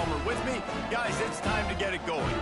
Palmer with me. Guys, it's time to get it going.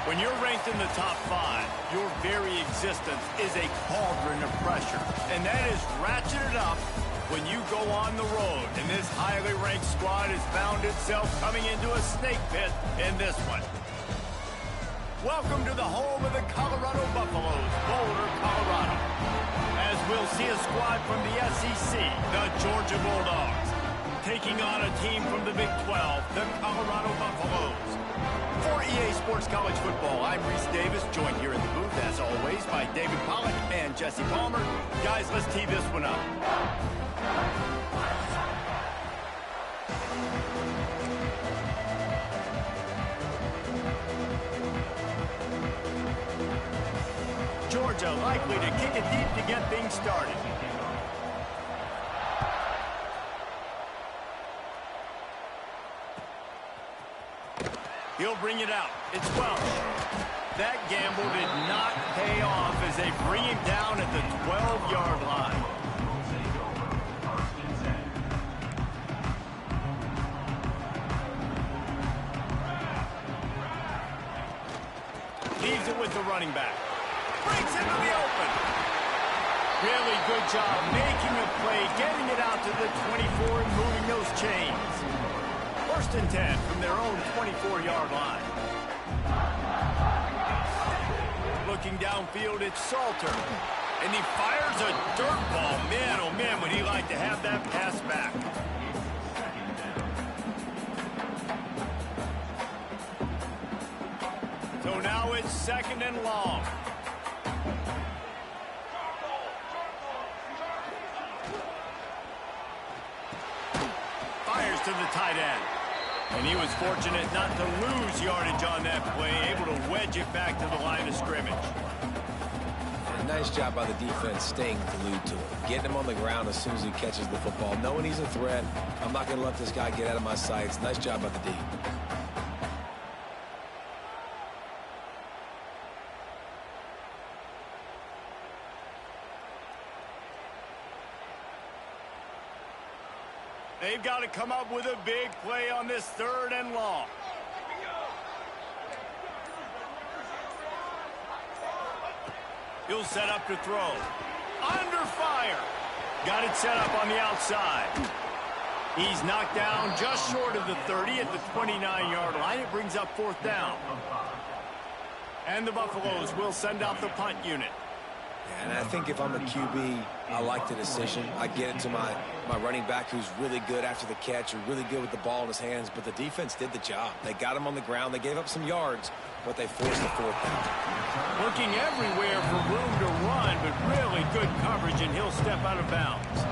When you're ranked in the top 5, your very existence is a cauldron of pressure. And that is ratcheted up when you go on the road. And this highly ranked squad has found itself coming into a snake pit in this one. Welcome to the home of the Colorado Buffaloes, Boulder, Colorado. As we'll see a squad from the SEC, the Georgia Bulldogs, taking on a team from the Big 12, the Colorado Buffaloes. For EA Sports College Football, I'm Reese Davis, joined here in the booth, as always, by David Pollack and Jesse Palmer. Guys, let's tee this one up. Georgia likely to kick it deep to get things started. He'll bring it out. It's Welsh. That gamble did not pay off as they bring him down at the 12-yard line. Leaves it with the running back. Breaks into the open. Really good job making a play, getting it out to the 24 and moving those chains. First and 10 from their own 24-yard line. Looking downfield, it's Salter. And he fires a dirt ball. Man, oh man, would he like to have that pass back. So now it's second and long. Fires to the tight end. And he was fortunate not to lose yardage on that play, able to wedge it back to the line of scrimmage. And nice job by the defense staying glued to him. Getting him on the ground as soon as he catches the football. Knowing he's a threat, I'm not going to let this guy get out of my sights. Nice job by the D. They've got to come up with a big play on this third and long. He'll set up to throw. Under fire. Got it set up on the outside. He's knocked down just short of the 30 at the 29-yard line. It brings up fourth down. And the Buffaloes will send out the punt unit. And I think if I'm a QB, I like the decision. I get it to my running back who's really good after the catch or really good with the ball in his hands, but the defense did the job. They got him on the ground. They gave up some yards, but they forced the fourth down. Looking everywhere for room to run, but really good coverage, and he'll step out of bounds.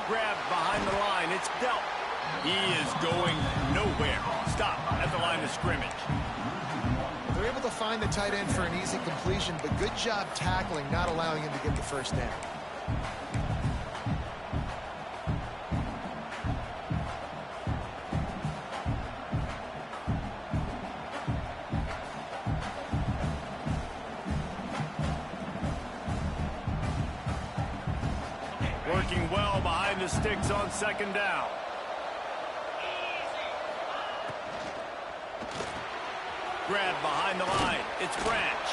Grabbed behind the line. It's dealt. He is going nowhere. Stop at the line of scrimmage. They're able to find the tight end for an easy completion, but good job tackling, not allowing him to get the first down. Working well behind the sticks on second down. Grab behind the line. It's Branch.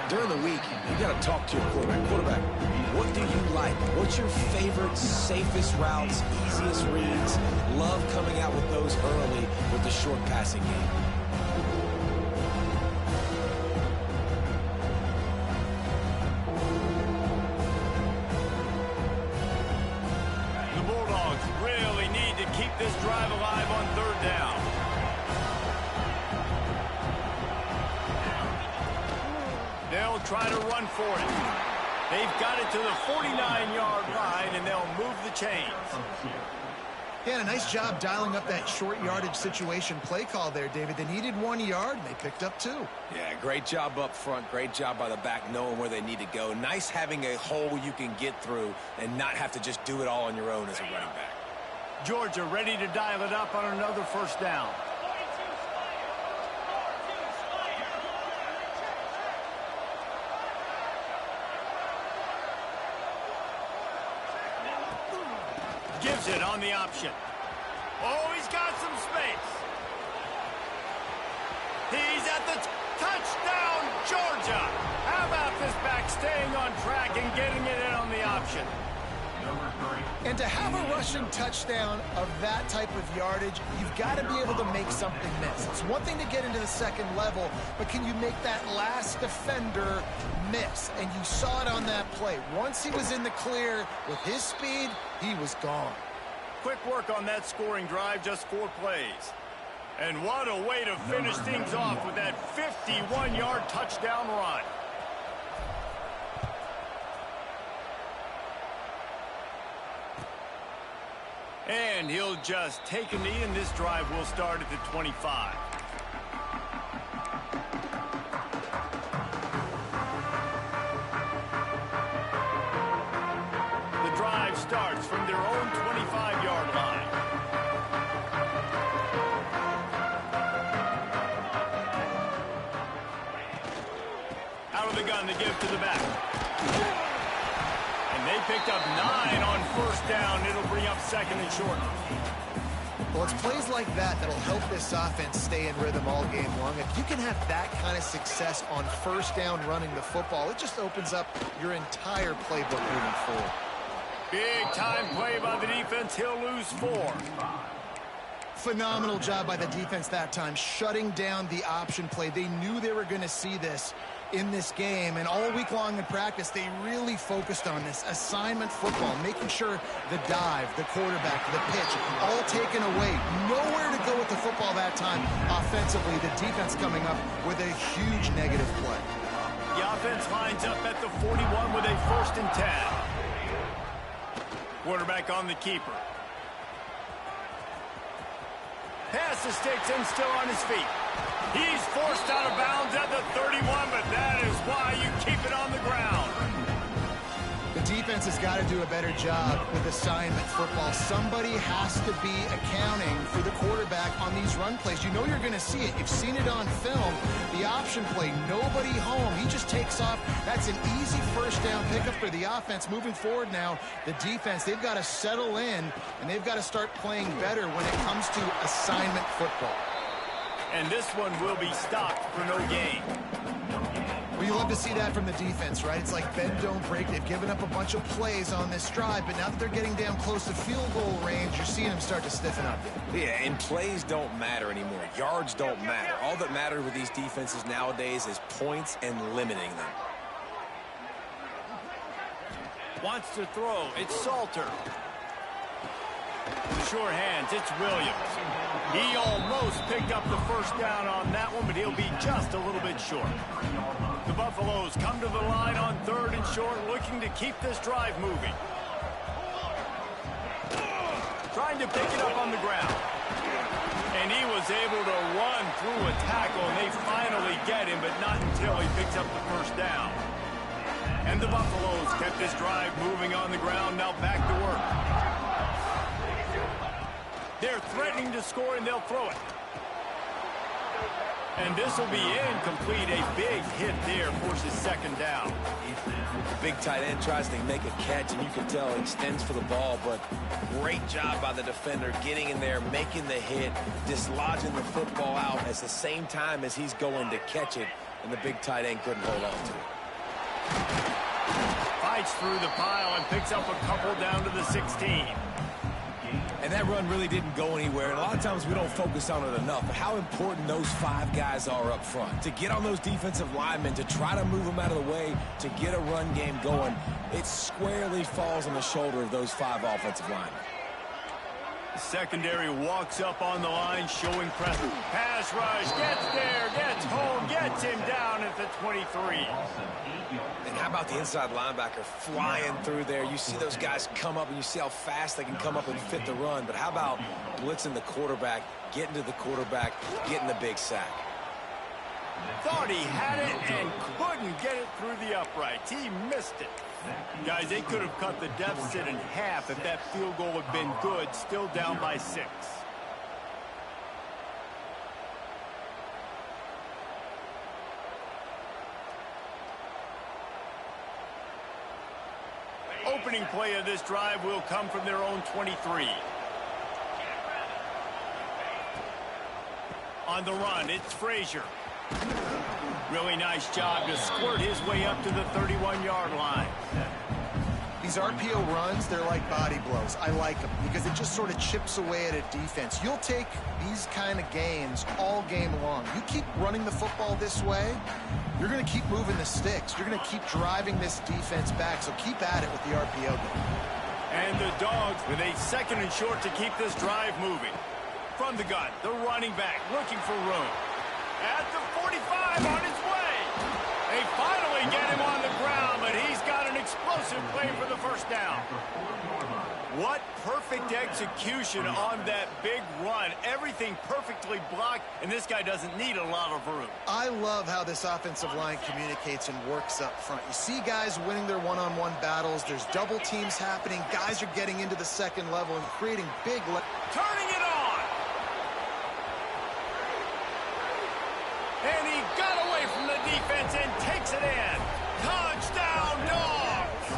During the week, you got to talk to your quarterback. Quarterback, what do you like? What's your favorite, safest routes, easiest reads? Love coming out with those early with the short passing game. Really need to keep this drive alive on third down. They'll try to run for it. They've got it to the 49-yard line, and they'll move the chains. Yeah, a nice job dialing up that short yardage situation play call there, David. They needed 1 yard, and they picked up 2. Yeah, great job up front. Great job by the back knowing where they need to go. Nice having a hole you can get through and not have to just do it all on your own as a running back. Georgia ready to dial it up on another first down. Gives it on the option. Oh, he's got some space. He's at the touchdown, Georgia. How about this back staying on track and getting it in on the option? And to have a rushing touchdown of that type of yardage, you've got to be able to make something miss. It's one thing to get into the second level, but can you make that last defender miss? And you saw it on that play. Once he was in the clear with his speed, he was gone. Quick work on that scoring drive, just 4 plays. And what a way to finish things off with that 51-yard touchdown run. And he'll just take a knee, and this drive will start at the 25. The drive starts from their own 25-yard line. Out of the gun to give to the back. And they picked up 9 on first down. It'll bring up second and short. Well, it's plays like that that'll help this offense stay in rhythm all game long. If you can have that kind of success on first down running the football, it just opens up your entire playbook moving forward. Big time play by the defense. He'll lose 4. Phenomenal job by the defense that time, shutting down the option play. They knew they were going to see this in this game, and all week long in practice, they really focused on this assignment football, making sure the dive, the quarterback, the pitch, all taken away. Nowhere to go with the football that time offensively. The defense coming up with a huge negative play. The offense lines up at the 41 with a 1st and 10. Quarterback on the keeper. Pass the sticks and still on his feet. He's forced out of bounds at the 31, but that is why you keep it on the ground. The defense offense has got to do a better job with assignment football. Somebody has to be accounting for the quarterback on these run plays. You know you're going to see it. You've seen it on film. The option play, nobody home. He just takes off. That's an easy first down pickup for the offense. Moving forward now, the defense, they've got to settle in, and they've got to start playing better when it comes to assignment football. And this one will be stopped for no gain. Well, you love to see that from the defense, right? It's like bend, don't break. They've given up a bunch of plays on this drive, but now that they're getting down close to field goal range, you're seeing them start to stiffen up. Yeah, and plays don't matter anymore. Yards don't matter. All that matters with these defenses nowadays is points and limiting them. Wants to throw. It's Salter. Sure hands. It's Williams. He almost picked up the first down on that one, but he'll be just a little bit short. The Buffaloes come to the line on 3rd and short, looking to keep this drive moving. Trying to pick it up on the ground. And he was able to run through a tackle, and they finally get him, but not until he picks up the first down. And the Buffaloes kept this drive moving on the ground, now back to work. They're threatening to score, and they'll throw it. And this will be incomplete. A big hit there forces 2nd down. The big tight end tries to make a catch, and you can tell he extends for the ball, but great job by the defender getting in there, making the hit, dislodging the football out at the same time as he's going to catch it, and the big tight end couldn't hold on to it. Fights through the pile and picks up a couple down to the 16. And that run really didn't go anywhere. And a lot of times we don't focus on it enough. But how important those 5 guys are up front. To get on those defensive linemen, to try to move them out of the way, to get a run game going, it squarely falls on the shoulder of those 5 offensive linemen. The secondary walks up on the line, showing pressure. Pass rush, gets there, gets home, gets him down at the 23. And how about the inside linebacker flying through there? You see those guys come up, and you see how fast they can come up and fit the run. But how about blitzing the quarterback, getting to the quarterback, getting the big sack? Thought he had it and couldn't get it through the uprights. He missed it. Guys, they could have cut the deficit in half if that field goal had been good, still down by 6. Opening play of this drive will come from their own 23. On the run, it's Frazier. Really nice job to squirt his way up to the 31-yard line. These RPO runs, they're like body blows. I like them because it just sort of chips away at a defense. You'll take these kind of gains all game long. You keep running the football this way, you're going to keep moving the sticks. You're going to keep driving this defense back, so keep at it with the RPO game. And the Dogs with a 2nd and short to keep this drive moving. From the gun, the running back looking for room. At the 45 on his way. They finally get him on the ground, but he's got an explosive play for the first down. What perfect execution on that big run. Everything perfectly blocked, and this guy doesn't need a lot of room. I love how this offensive line communicates and works up front. You see guys winning their one-on-one battles. There's double teams happening. Guys are getting into the 2nd level and creating big... Turning it on! And he got away from the defense and takes it in. Touchdown, Dogs!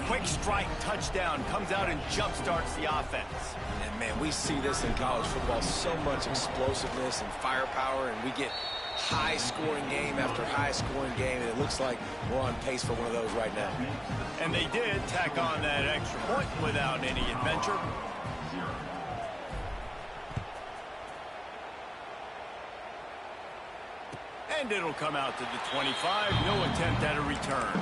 Quick strike touchdown comes out and jump-starts the offense. And, man, we see this in college football, so much explosiveness and firepower, and we get high-scoring game after high-scoring game, and it looks like we're on pace for one of those right now. And they did tack on that extra point without any adventure. And it'll come out to the 25. No attempt at a return.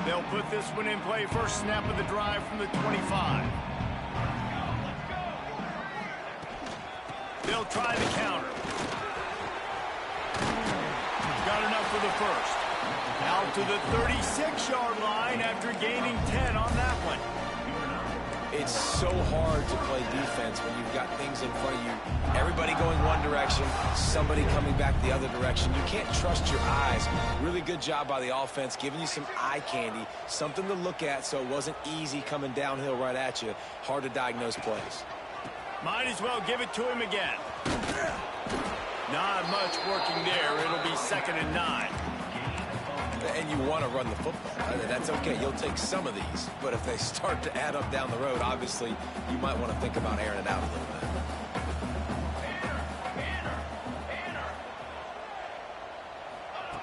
They'll put this one in play. First snap of the drive from the 25. They'll try the counter. Got enough for the first. Out to the 36-yard line after gaining 10 on that one. It's so hard to play defense when you've got things in front of you. Everybody going one direction, somebody coming back the other direction. You can't trust your eyes. Really good job by the offense, giving you some eye candy, something to look at so it wasn't easy coming downhill right at you. Hard to diagnose plays. Might as well give it to him again. Not much working there. It'll be 2nd and 9. And you want to run the football. Right? That's okay. You'll take some of these. But if they start to add up down the road, obviously, you might want to think about airing it out a little bit.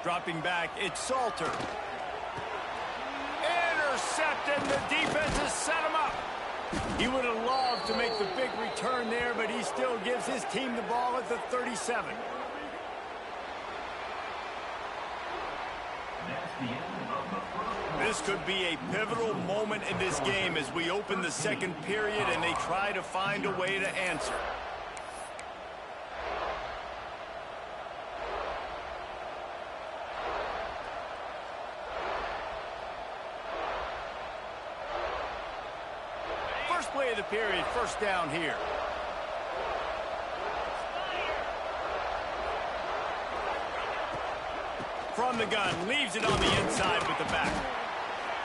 Dropping back, it's Salter. Intercepted. The defense has set him up. He would have loved to make the big return there, but he still gives his team the ball at the 37. This could be a pivotal moment in this game as we open the second period and they try to find a way to answer. First play of the period, first down here. From the gun, leaves it on the inside with the back.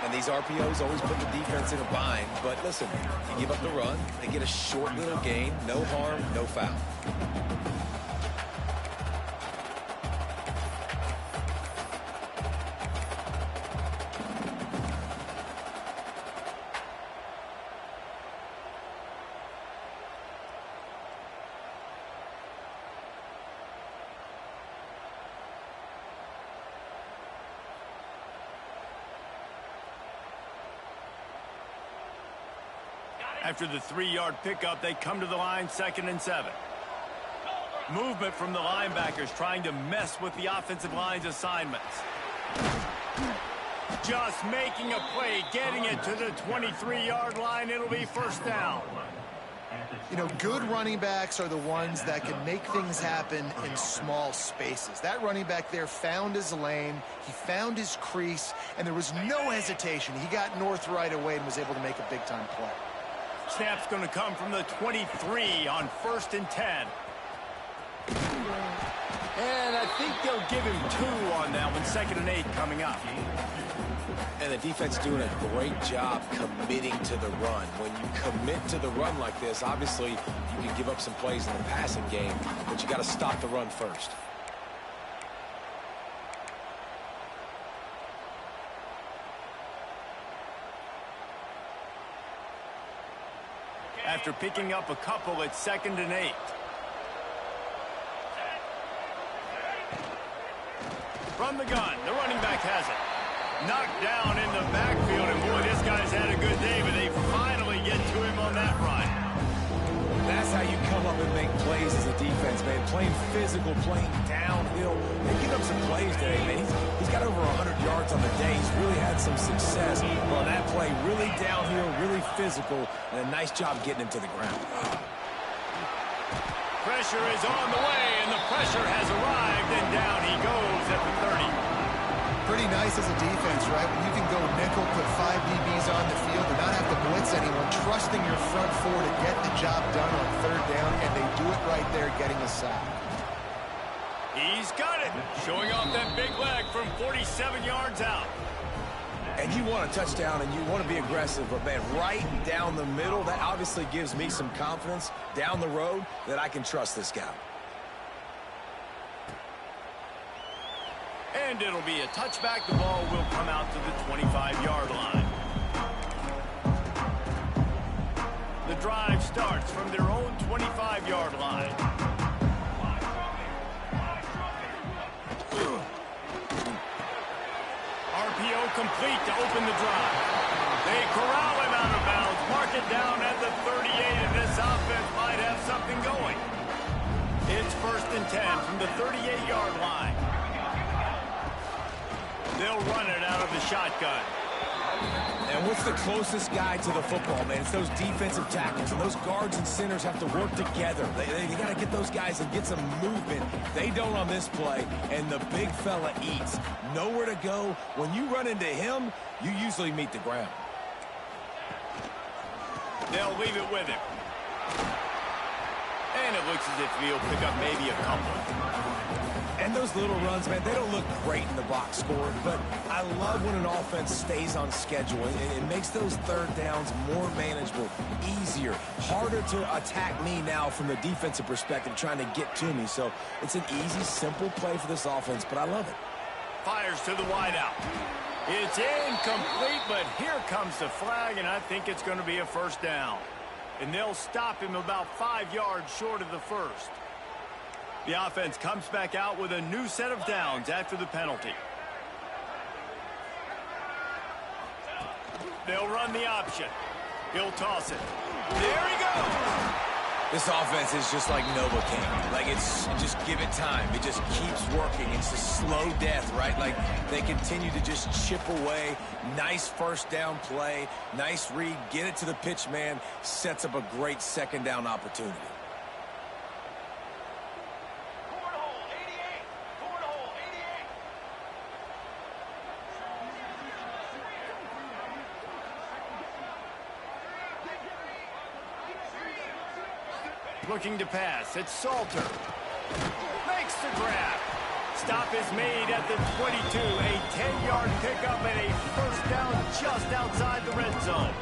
And these RPOs always put the defense in a bind. But listen, you give up the run, they get a short little gain, no harm, no foul. After the 3-yard pickup, they come to the line, 2nd and 7. Movement from the linebackers trying to mess with the offensive line's assignments. Just making a play, getting it to the 23-yard line. It'll be first down. You know, good running backs are the ones that can make things happen in small spaces. That running back there found his lane, he found his crease, and there was no hesitation. He got north right away and was able to make a big-time play. Snap's going to come from the 23 on 1st and 10. And I think they'll give him 2 on that one. 2nd and 8 coming up. And the defense doing a great job committing to the run. When you commit to the run like this, obviously you can give up some plays in the passing game, but you got to stop the run first. After picking up a couple, it's 2nd and 8. From the gun, the running back has it. Knocked down in the backfield, and boy, this guy's had a good day, but they finally get to him on that run. That's how you come up and make plays as a defense, man. Playing physical, playing downhill. They get up some plays today, man. He's got over 100 yards on the day. He's really had some success on that play. Really downhill, really physical, and a nice job getting him to the ground. Pressure is on the way, and the pressure has arrived, and down he goes at the 30. Pretty nice as a defense, right? When you can go nickel, put 5 DBs on the field and not have to blitz anyone, trusting your front 4 to get the job done on 3rd down, and they do it right there, getting the sack. He's got it, showing off that big leg from 47 yards out. And you want a touchdown and you want to be aggressive, but man, right down the middle, that obviously gives me some confidence down the road that I can trust this guy. And it'll be a touchback. The ball will come out to the 25-yard line. The drive starts from their own 25-yard line. RPO complete to open the drive. They corral him out of bounds, mark it down at the 38, and this offense might have something going. It's 1st and 10 from the 38-yard line. They'll run it out of the shotgun. And what's the closest guy to the football, man? It's those defensive tackles, and those guards and centers have to work together. They got to get those guys and get some movement. They don't on this play, and the big fella eats. Nowhere to go. When you run into him, you usually meet the ground. They'll leave it with him. And it looks as if he'll pick up maybe a couple. And those little runs, man, they don't look great in the box score, but I love when an offense stays on schedule. It makes those third downs more manageable, easier, harder to attack me now from the defensive perspective trying to get to me. So it's an easy, simple play for this offense, but I love it. Fires to the wideout. It's incomplete, but here comes the flag, and I think it's going to be a first down. And they'll stop him about 5 yards short of the first. The offense comes back out with a new set of downs after the penalty. They'll run the option. He'll toss it. There he goes. This offense is just like Novocaine. Like, just give it time. It just keeps working. It's a slow death, right? Like, they continue to just chip away. Nice first down play. Nice read. Get it to the pitch man. Sets up a great second down opportunity. Looking to pass. It's Salter. Makes the grab. Stop is made at the 22. A 10-yard pickup and a first down just outside the red zone.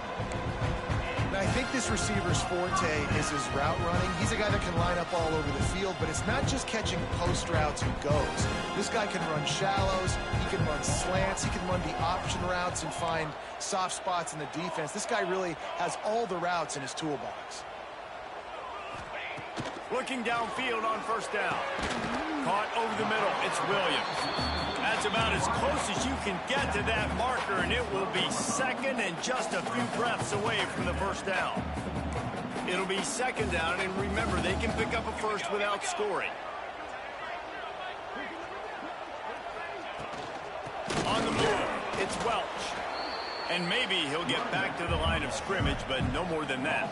And I think this receiver's forte is his route running. He's a guy that can line up all over the field, but it's not just catching post routes and goes. This guy can run shallows. He can run slants. He can run the option routes and find soft spots in the defense. This guy really has all the routes in his toolbox. Looking downfield on first down. Caught over the middle. It's Williams. That's about as close as you can get to that marker, and it will be second and just a few breaths away from the first down. It'll be second down, and remember, they can pick up a first without scoring. On the move, it's Welch. And maybe he'll get back to the line of scrimmage, but no more than that.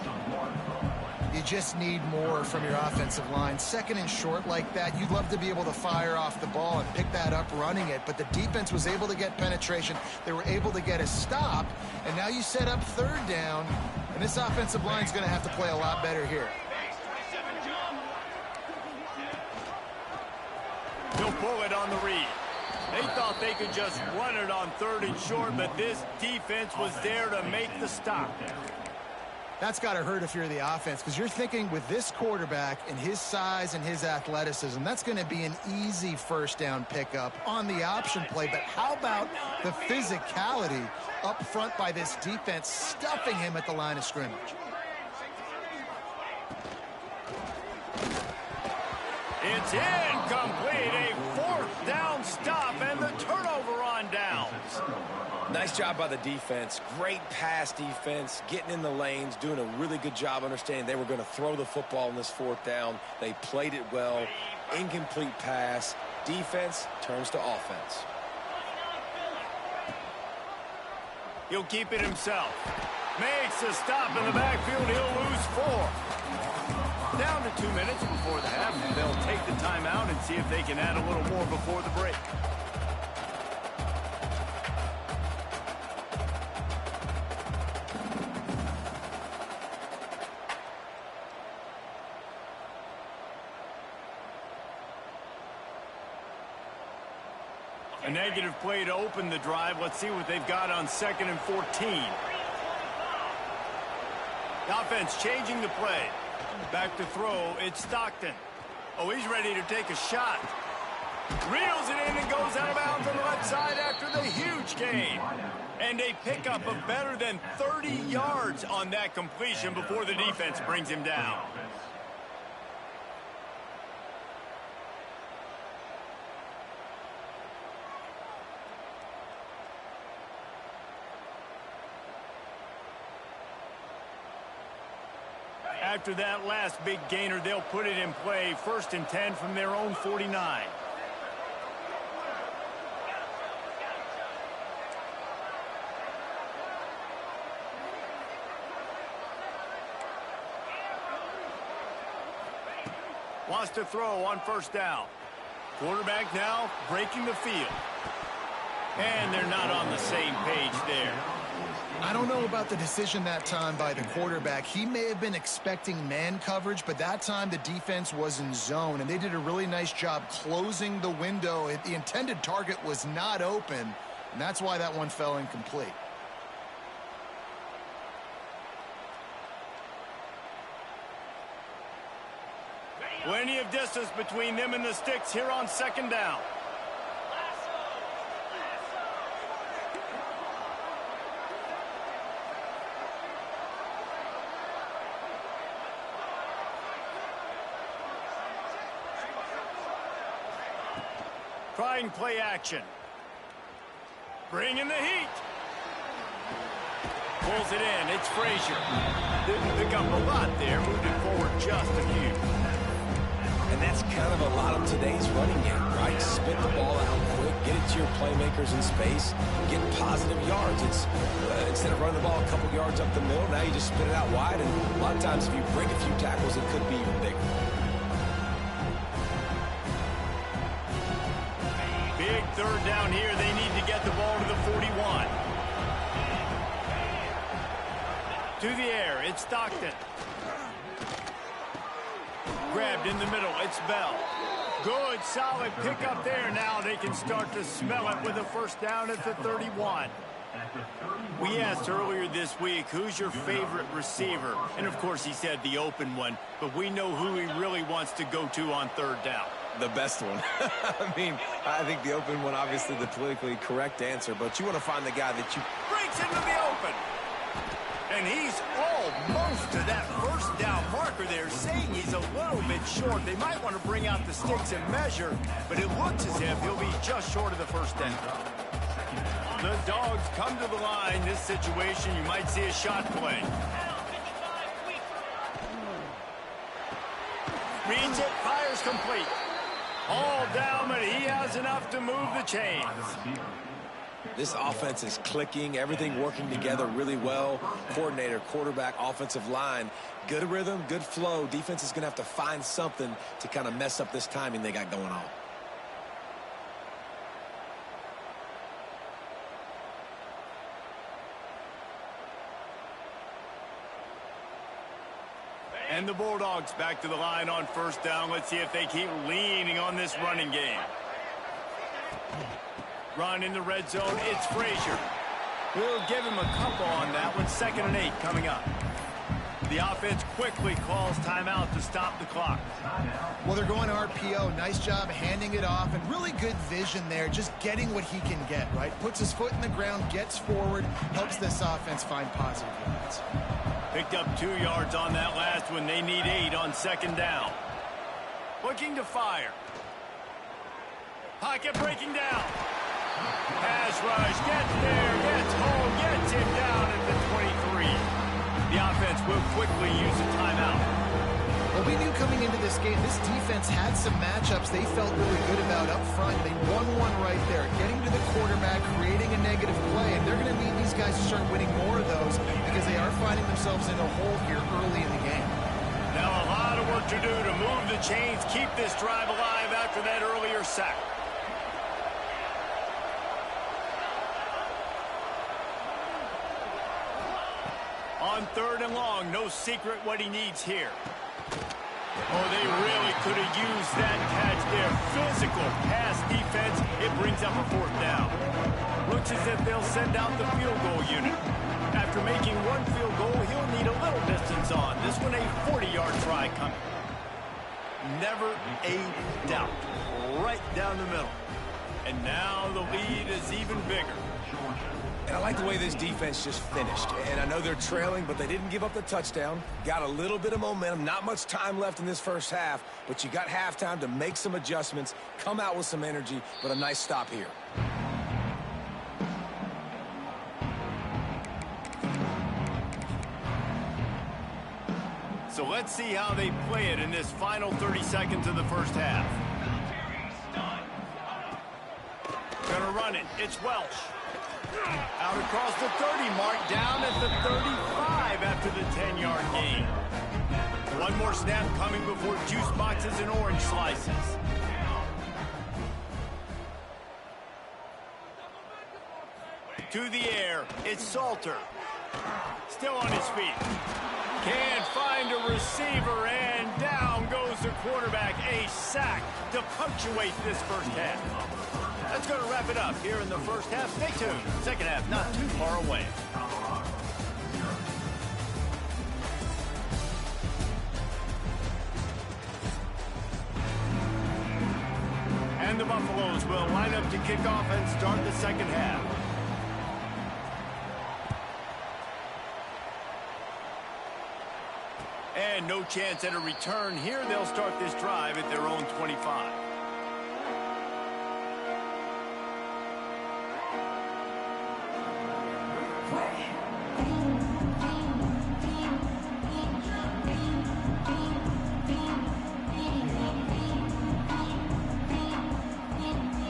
You just need more from your offensive line. Second and short like that, you'd love to be able to fire off the ball and pick that up running it, but the defense was able to get penetration. They were able to get a stop, and now you set up third down, and this offensive line's going to have to play a lot better here. He'll pull it on the read. They thought they could just run it on third and short, but this defense was there to make the stop. That's got to hurt if you're the offense, because you're thinking with this quarterback and his size and his athleticism, that's going to be an easy first down pickup on the option play. But how about the physicality up front by this defense, stuffing him at the line of scrimmage? It's incomplete. A fourth down stop and the turnover on downs. Nice job by the defense. Great pass defense, getting in the lanes, doing a really good job understanding they were going to throw the football in this fourth down. They played it well. Incomplete pass. Defense turns to offense. He'll keep it himself. Makes a stop in the backfield. He'll lose 4. Down to 2 minutes before the half, and they'll take the timeout and see if they can add a little more before the break. A negative play to open the drive. Let's see what they've got on 2nd and 14. The offense changing the play. Back to throw. It's Stockton. Oh, he's ready to take a shot. Reels it in and goes out of bounds on the left side after the huge gain. And a pickup of better than 30 yards on that completion before the defense brings him down. After that last big gainer, they'll put it in play. 1st and 10 from their own 49. Wants to throw on first down. Quarterback now breaking the field. And they're not on the same page there. I don't know about the decision that time by the quarterback. He may have been expecting man coverage, but that time the defense was in zone, and they did a really nice job closing the window. The intended target was not open, and that's why that one fell incomplete. Plenty of distance between them and the sticks here on second down. Trying play action. Bringing the heat. Pulls it in. It's Frazier. Didn't pick up a lot there. Moved it forward just a few. And that's kind of a lot of today's running game, right? Spit the ball out quick, get it to your playmakers in space, get positive yards. It's instead of running the ball a couple yards up the middle, now you just spit it out wide, and a lot of times if you break a few tackles, it could be even bigger. Big third down here. They need to get the ball to the 41. To the air, it's Stockton. Grabbed in the middle, it's Bell. Good, solid pickup there. Now they can start to smell it with a first down at the 31. We asked earlier this week, who's your favorite receiver? And, of course, he said the open one, but we know who he really wants to go to on third down. The best one. I mean, I think the open one, obviously the politically correct answer, but you want to find the guy that you... Breaks into the open. And he's almost to that first down marker there, saying he's a little bit short. They might want to bring out the sticks and measure, but it looks as if he'll be just short of the first down. The Dogs come to the line. This situation, you might see a shot play. Reads it, fires complete. All down, but he has enough to move the chains. This offense is clicking, everything working together really well. Coordinator, quarterback, offensive line, good rhythm, good flow. Defense is going to have to find something to kind of mess up this timing they got going on. And the Bulldogs back to the line on first down. Let's see if they keep leaning on this running game. Run in the red zone. It's Frazier. We'll give him a couple on that one. 2nd and 8 coming up. The offense quickly calls timeout to stop the clock. Well, they're going to RPO. Nice job handing it off, and really good vision there, just getting what he can get, right? Puts his foot in the ground, gets forward, helps this offense find positive yards. Picked up 2 yards on that last one. They need 8 on 2nd down. Looking to fire. Pocket breaking down. Pass rush, gets there, gets home, gets him down at the 23. The offense will quickly use a timeout. Well, we knew coming into this game, this defense had some matchups they felt really good about up front. They won one right there, getting to the quarterback, creating a negative play, and they're going to need these guys to start winning more of those because they are finding themselves in a hole here early in the game. Now a lot of work to do to move the chains, keep this drive alive after that earlier sack. On 3rd and long, no secret what he needs here. Oh, they really could have used that catch there. Physical pass defense. It brings up a 4th down. Looks as if they'll send out the field goal unit. After making one field goal, he'll need a little distance on. This one a 40-yard try coming. Never a doubt. Right down the middle. And now the lead is even bigger. And I like the way this defense just finished. And I know they're trailing, but they didn't give up the touchdown. Got a little bit of momentum. Not much time left in this first half, but you got halftime to make some adjustments, come out with some energy, but a nice stop here. So let's see how they play it in this final 30 seconds of the first half. Gonna run it. It's Welch. Out across the 30 mark, down at the 35 after the 10-yard gain. One more snap coming before juice boxes and orange slices. To the air, it's Salter. Still on his feet. Can't find a receiver, and down goes the quarterback. A sack to punctuate this first half. That's going to wrap it up here in the first half. Stay tuned. Second half not too far away. And the Buffaloes will line up to kick off and start the second half. And no chance at a return here. They'll start this drive at their own 25.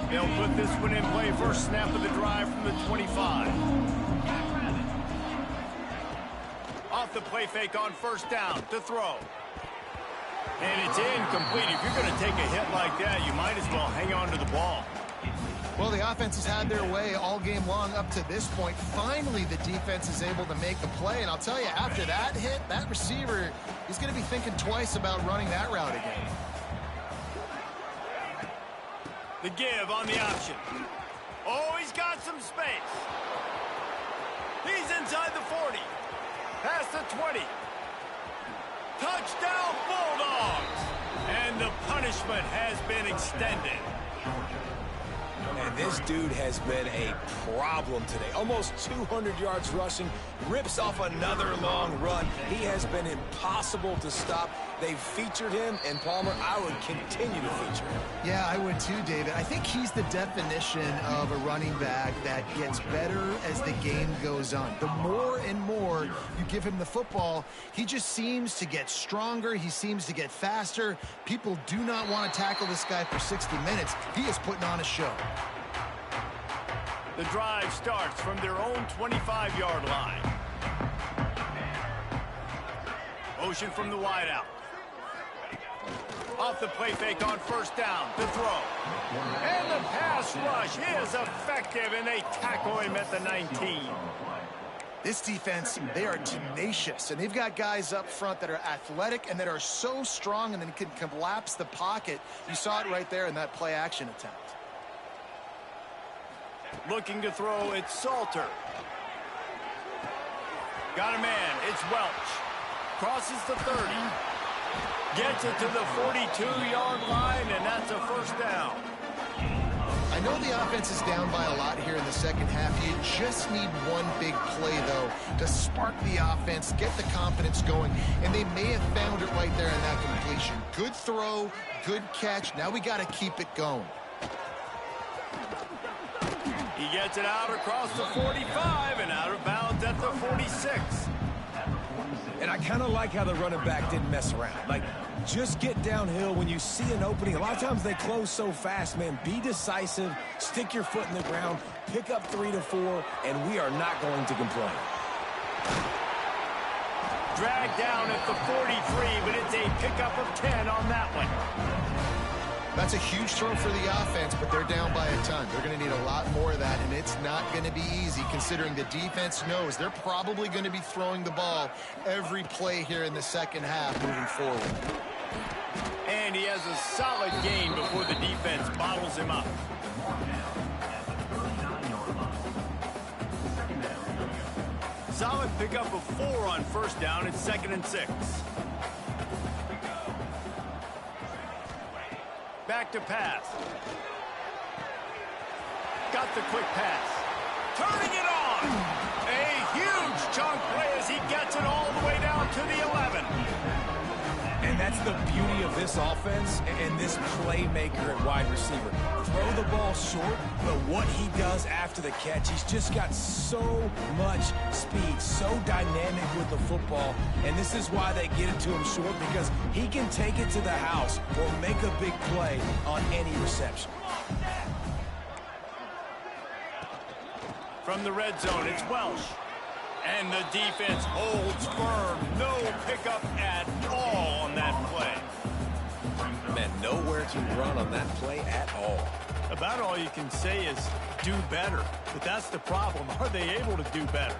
They'll put this one in play. First snap of the drive from the 25. Off the play fake on first down to throw. And it's incomplete. If you're going to take a hit like that, you might as well hang on to the ball. Well, the offense has had their way all game long up to this point. Finally, the defense is able to make a play. And I'll tell you, after that hit, that receiver is going to be thinking twice about running that route again. The give on the option. Oh, he's got some space. He's inside the 40. Past the 20. Touchdown, Bulldogs. And the punishment has been extended. And this dude has been a problem today. Almost 200 yards rushing. Rips off another long run. He has been impossible to stop. They've featured him, and Palmer, I would continue to feature him. Yeah, I would too, David. I think he's the definition of a running back that gets better as the game goes on. The more and more you give him the football, he just seems to get stronger. He seems to get faster. People do not want to tackle this guy for 60 minutes. He is putting on a show. The drive starts from their own 25-yard line. Motion from the wideout. Off the play fake on first down to throw. And the pass rush is effective, and they tackle him at the 19. This defense, they are tenacious, and they've got guys up front that are athletic and that are so strong and then can collapse the pocket. You saw it right there in that play action attempt. Looking to throw, it's Salter. Got a man, it's Welch. Crosses the 30. Gets it to the 42-yard line, and that's a first down. I know the offense is down by a lot here in the second half. You just need one big play, though, to spark the offense, get the confidence going, and they may have found it right there in that completion. Good throw, good catch. Now we got to keep it going. He gets it out across the 45 and out of bounds at the 46. And I kind of like how the running back didn't mess around. Like, just get downhill when you see an opening. A lot of times they close so fast, man. Be decisive, stick your foot in the ground, pick up 3 to 4, and we are not going to complain. Dragged down at the 43, but it's a pickup of 10 on that one. That's a huge throw for the offense, but they're down by a ton. They're going to need a lot more of that, and it's not going to be easy considering the defense knows they're probably going to be throwing the ball every play here in the second half moving forward. And he has a solid gain before the defense bottles him up. Solid pickup of 4 on first down. It's 2nd and 6. Back to pass. Got the quick pass. Turning it on. A huge chunk play as he gets it all the way down to the 11. And that's the beauty of this offense and this playmaker at wide receiver. Throw the ball short, but what he does after the catch, he's just got so much speed, so dynamic with the football. And this is why they get it to him short, because he can take it to the house or make a big play on any reception. From the red zone, it's Welsh. And the defense holds firm. No pickup at all on that play. Man, nowhere to run on that play at all. About all you can say is do better. But that's the problem. Are they able to do better?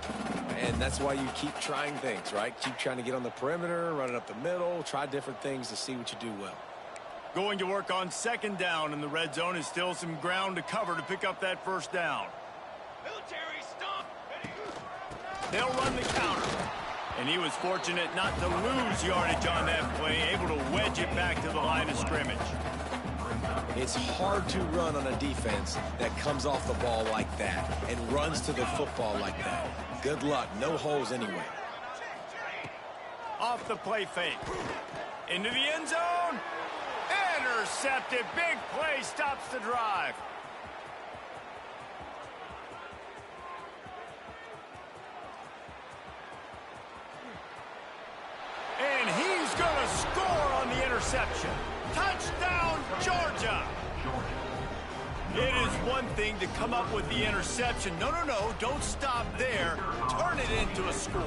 and that's why you keep trying things, right? Keep trying to get on the perimeter, run it up the middle, try different things to see what you do well. Going to work on second down in the red zone is still some ground to cover to pick up that first down. Military stop. They'll run the counter. And he was fortunate not to lose yardage on that play, able to wedge it back to the line of scrimmage. It's hard to run on a defense that comes off the ball like that and runs to the football like that. Good luck. No holes anyway. Off the play fake. Into the end zone. Intercepted. Big play stops the drive. And he's going to score on the interception. Touchdown, Georgia. It is one thing to come up with the interception. No, don't stop there. Turn it into a score.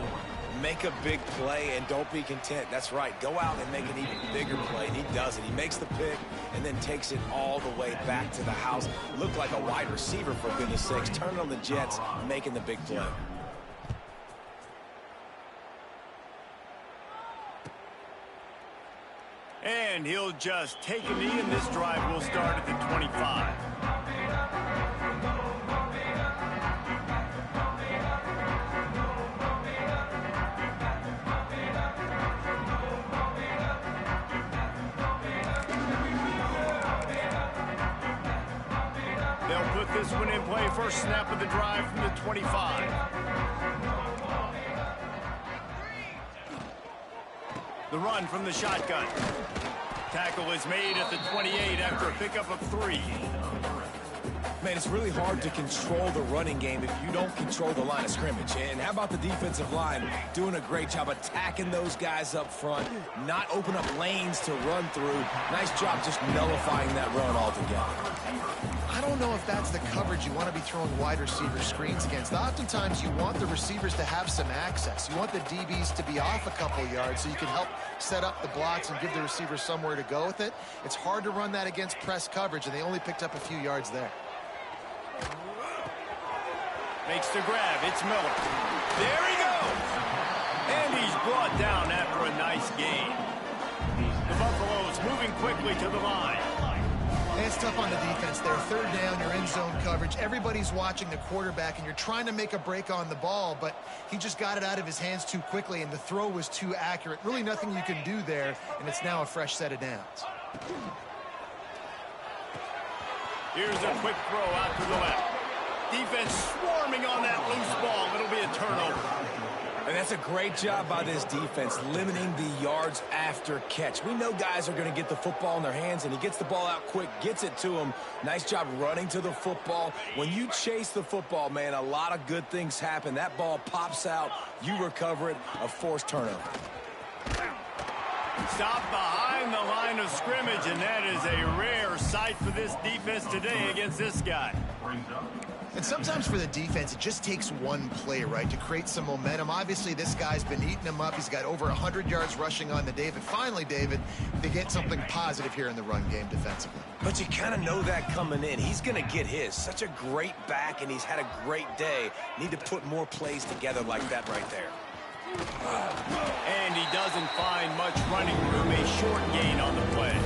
Make a big play and don't be content. That's right. Go out and make an even bigger play. And he does it. He makes the pick and then takes it all the way back to the house. Looked like a wide receiver, for goodness sakes. Turning on the Jets, making the big play. And he'll just take a knee, and this drive will start at the 25. They'll put this one in play. First snap of the drive from the 25. The run from the shotgun. Tackle is made at the 28 after a pickup of 3. Man, it's really hard to control the running game if you don't control the line of scrimmage. And how about the defensive line doing a great job attacking those guys up front, not open up lanes to run through. Nice job just nullifying that run altogether. I don't know if that's the coverage you want to be throwing wide receiver screens against. Oftentimes, you want the receivers to have some access. You want the DBs to be off a couple yards so you can help set up the blocks and give the receivers somewhere to go with it. It's hard to run that against press coverage, and they only picked up a few yards there. Makes the grab. It's Miller. There he goes. And he's brought down after a nice gain. The Buffaloes moving quickly to the line. It's tough on the defense there. Third down, you're in zone coverage. Everybody's watching the quarterback, and you're trying to make a break on the ball, but he just got it out of his hands too quickly, and the throw was too accurate. Really nothing you can do there, and it's now a fresh set of downs. Here's a quick throw out to the left. Defense swarming on that loose ball. It'll be a turnover. And that's a great job by this defense, limiting the yards after catch. We know guys are going to get the football in their hands, and he gets the ball out quick, gets it to him. Nice job running to the football. When you chase the football, man, a lot of good things happen. That ball pops out, you recover it, a forced turnover. Stopped behind the line of scrimmage, and that is a rare sight for this defense today against this guy. And sometimes for the defense, it just takes one play, right, to create some momentum. Obviously, this guy's been eating him up. He's got over 100 yards rushing on the day. But finally, David, they get something positive here in the run game defensively. But you kind of know that coming in. He's going to get his. Such a great back, and he's had a great day. Need to put more plays together like that right there. And he doesn't find much running room. A short gain on the play.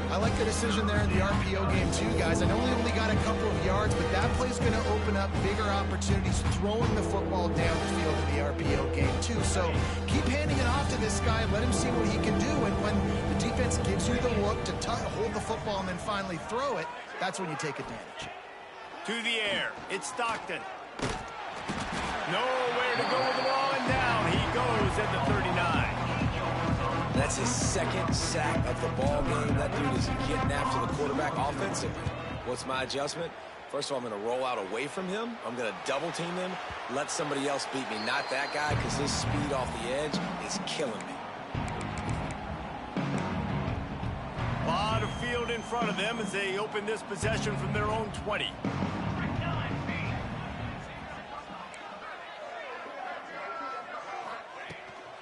I like the decision there in the RPO game too, guys. I know we only got a couple of yards, but that play's going to open up bigger opportunities throwing the football down the field in the RPO game too. So keep handing it off to this guy. Let him see what he can do. And when the defense gives you the look to hold the football and then finally throw it, that's when you take advantage. To the air. It's Stockton. Nowhere to go with the ball, and down he goes at the 39. That's his second sack of the ball game. That dude is getting after the quarterback offensively. What's my adjustment? First of all, I'm going to roll out away from him. I'm going to double team him, let somebody else beat me. Not that guy, because his speed off the edge is killing me. A lot of field in front of them as they open this possession from their own 20.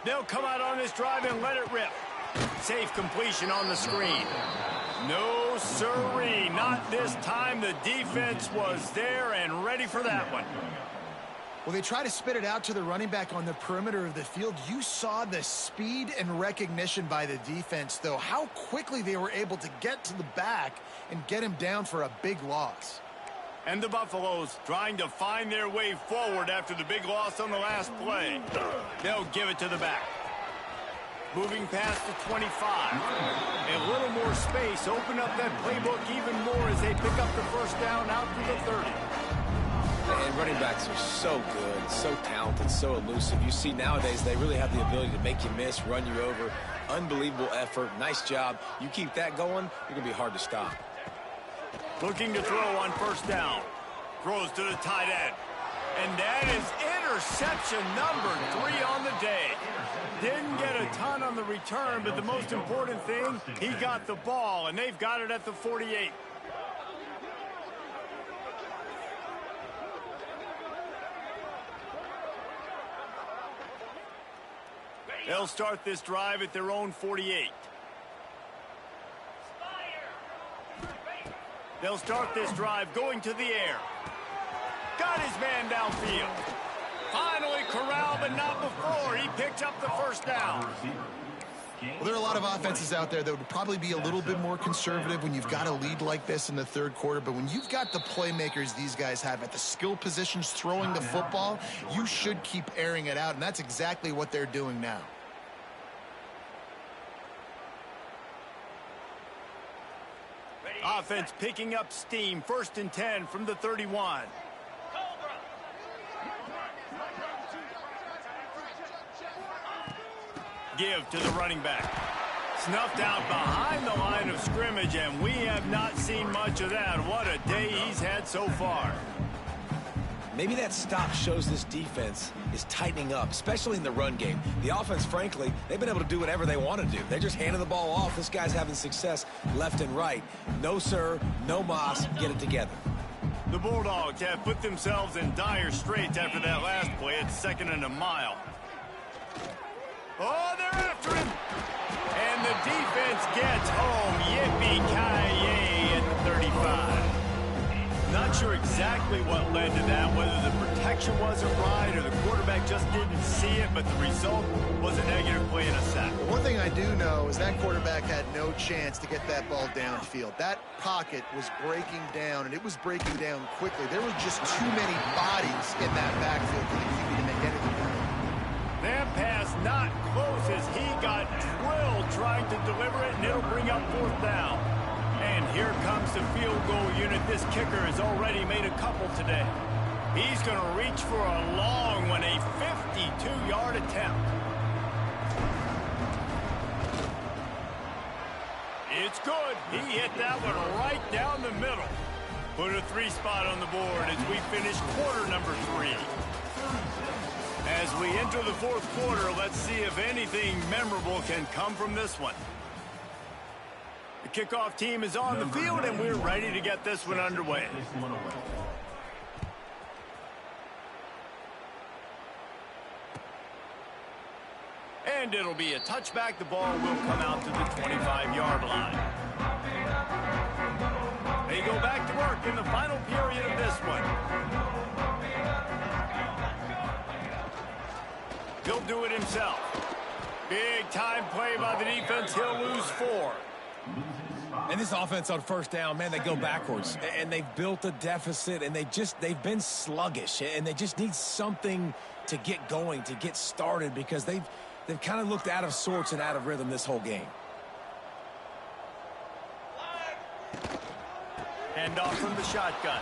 They'll come out on this drive and let it rip. Safe completion on the screen. No siree, not this time. The defense was there and ready for that one. Well, they try to spit it out to the running back on the perimeter of the field. You saw the speed and recognition by the defense, though, how quickly they were able to get to the back and get him down for a big loss. And the Buffaloes trying to find their way forward after the big loss on the last play. They'll give it to the back. Moving past the 25. A little more space. Open up that playbook even more as they pick up the first down out to the 30. And running backs are so good, so talented, so elusive. You see nowadays they really have the ability to make you miss, run you over. Unbelievable effort. Nice job. You keep that going, you're going to be hard to stop. Looking to throw on first down. Throws to the tight end. And that is interception number 3 on the day. Didn't get a ton on the return, but the most important thing, he got the ball, and they've got it at the 48. They'll start this drive at their own 48. They'll start this drive going to the air. Got his man downfield. Finally corralled, but not before. He picked up the first down. Well, there are a lot of offenses out there that would probably be a little bit more conservative when you've got a lead like this in the third quarter. But when you've got the playmakers these guys have at the skill positions throwing the football, you should keep airing it out. And that's exactly what they're doing now. Offense picking up steam. 1st and 10 from the 31. Give to the running back. Snuffed out behind the line of scrimmage, and we have not seen much of that. What a day he's had so far. Maybe that stop shows this defense is tightening up, especially in the run game. The offense, frankly, they've been able to do whatever they want to do. They're just handing the ball off. This guy's having success left and right. No, sir, no mas. Get it together. The Bulldogs have put themselves in dire straits after that last play at 2nd and a mile. Oh, they're after him. And the defense gets home. Yippee-ki-yay at the 35. Not sure exactly what led to that, whether the protection wasn't right or the quarterback just didn't see it, but the result was a negative play and a sack. One thing I do know is that quarterback had no chance to get that ball downfield. That pocket was breaking down, and it was breaking down quickly. There were just too many bodies in that backfield for the QB to make anything happen. That pass not close as he got drilled trying to deliver it, and it'll bring up 4th down. And here comes the field goal unit. This kicker has already made a couple today. He's going to reach for a long one, a 52-yard attempt. It's good. He hit that one right down the middle. Put a 3 spot on the board as we finish quarter number 3. As we enter the 4th quarter, let's see if anything memorable can come from this one. The kickoff team is on the field, and we're ready to get this one underway. And it'll be a touchback. The ball will come out to the 25-yard line. They go back to work in the final period of this one. He'll do it himself. Big time play by the defense. He'll lose 4. And this offense on first down, man, they go backwards. And they've built a deficit, and they've been sluggish. And they just need something to get going, to get started, because they've kind of looked out of sorts and out of rhythm this whole game. Hand off from the shotgun.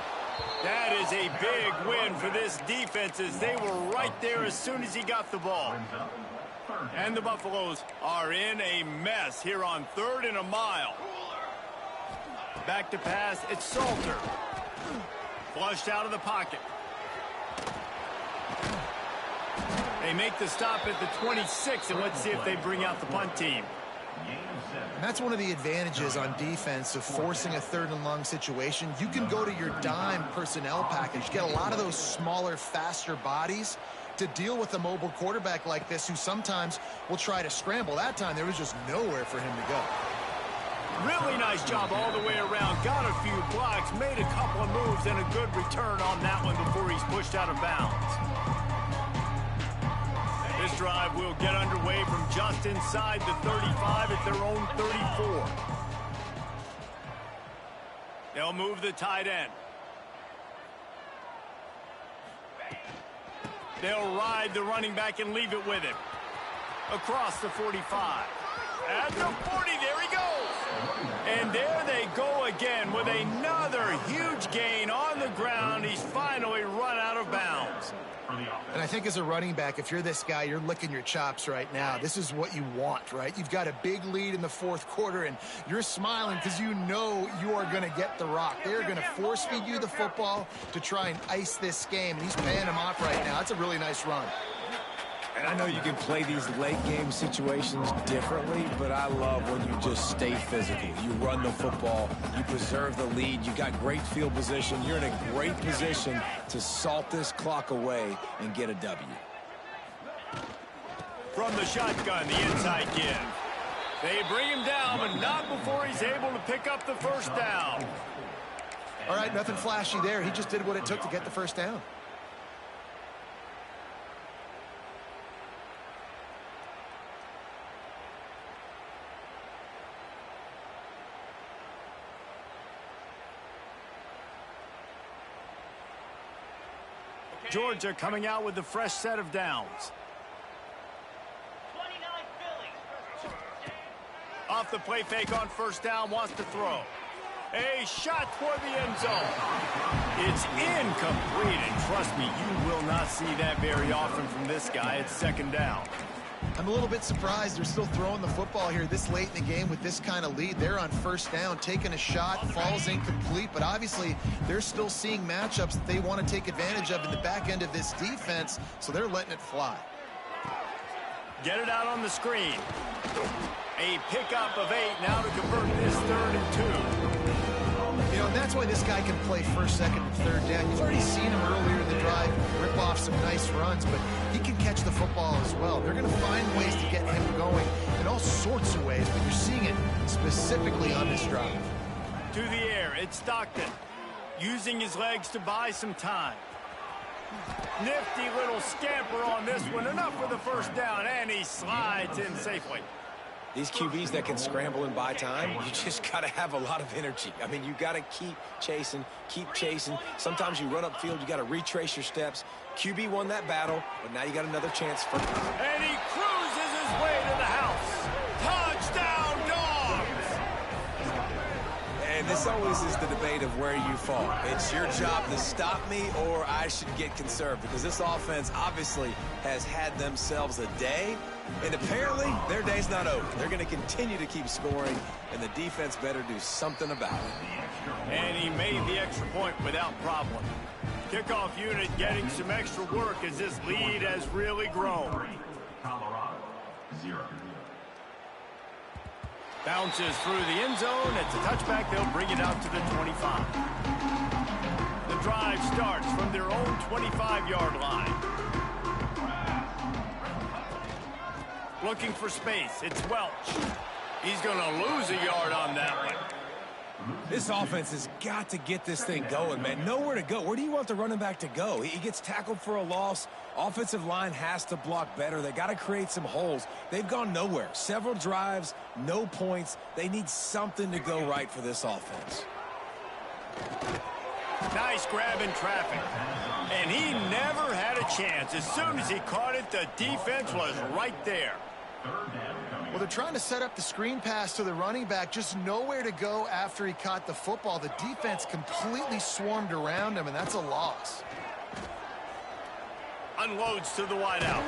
That is a big win for this defense as they were right there as soon as he got the ball. And the Buffaloes are in a mess here on 3rd and a mile. Back to pass, it's Salter. Flushed out of the pocket. They make the stop at the 26, and let's see if they bring out the punt team. And that's one of the advantages on defense of forcing a 3rd and long situation. You can go to your dime personnel package, get a lot of those smaller, faster bodies to deal with a mobile quarterback like this who sometimes will try to scramble. That time there was just nowhere for him to go. Really nice job all the way around. Got a few blocks, made a couple of moves, and a good return on that one before he's pushed out of bounds. This drive will get underway from just inside the 35 at their own 34. They'll move the tight end. They'll ride the running back and leave it with him. Across the 45. At the 40, there he goes. And there they go again with another huge gain on the ground. He's finally run out of bounds. And I think as a running back, if you're this guy, you're licking your chops right now. This is what you want, right? You've got a big lead in the fourth quarter, and you're smiling because you know you are going to get the rock. They're going to force feed you the football to try and ice this game, and he's paying him off right now. That's a really nice run. And I know you can play these late game situations differently, but I love when you just stay physical. You run the football, you preserve the lead, you got great field position. You're in a great position to salt this clock away and get a W. From the shotgun, the inside give. They bring him down, but not before he's able to pick up the first down. All right, nothing flashy there. He just did what it took to get the first down. Georgia coming out with a fresh set of downs. Off the play fake on first down, wants to throw. A shot toward the end zone. It's incomplete, and trust me, you will not see that very often from this guy. It's second down. I'm a little bit surprised they're still throwing the football here this late in the game with this kind of lead. They're on first down, taking a shot, falls incomplete, but obviously they're still seeing matchups that they want to take advantage of in the back end of this defense, so they're letting it fly. Get it out on the screen. A pickup of 8 now to convert this 3rd and 2. You know, and that's why this guy can play first, second, and third down. You've already seen him earlier in the drive rip off some nice runs, but he can catch the football as well. They're going to find ways to get him going in all sorts of ways, but you're seeing it specifically on this drive. To the air, it's Stockton, using his legs to buy some time. Nifty little scamper on this one, enough for the first down, and he slides in safely. These QBs that can scramble and buy time, you just got to have a lot of energy. I mean, you got to keep chasing, keep chasing. Sometimes you run upfield, you got to retrace your steps. QB won that battle, but now you got another chance for... And he cruises his way to the house. Touchdown, Dogs! And this always is the debate of where you fall. It's your job to stop me, or I should get conserved, because this offense obviously has had themselves a day. And apparently, their day's not over. They're going to continue to keep scoring, and the defense better do something about it. And he made the extra point without problem. Kickoff unit getting some extra work as this lead has really grown. Bounces through the end zone. It's a touchback. They'll bring it out to the 25. The drive starts from their own 25-yard line. Looking for space. It's Welch. He's going to lose a yard on that one. This offense has got to get this thing going, man. Nowhere to go. Where do you want the running back to go? He gets tackled for a loss. Offensive line has to block better. They got to create some holes. They've gone nowhere. Several drives, no points. They need something to go right for this offense. Nice grab in traffic. And he never had a chance. As soon as he caught it, the defense was right there. Well, they're trying to set up the screen pass to the running back, just nowhere to go after he caught the football. The defense completely swarmed around him, and that's a loss. Unloads to the wideout.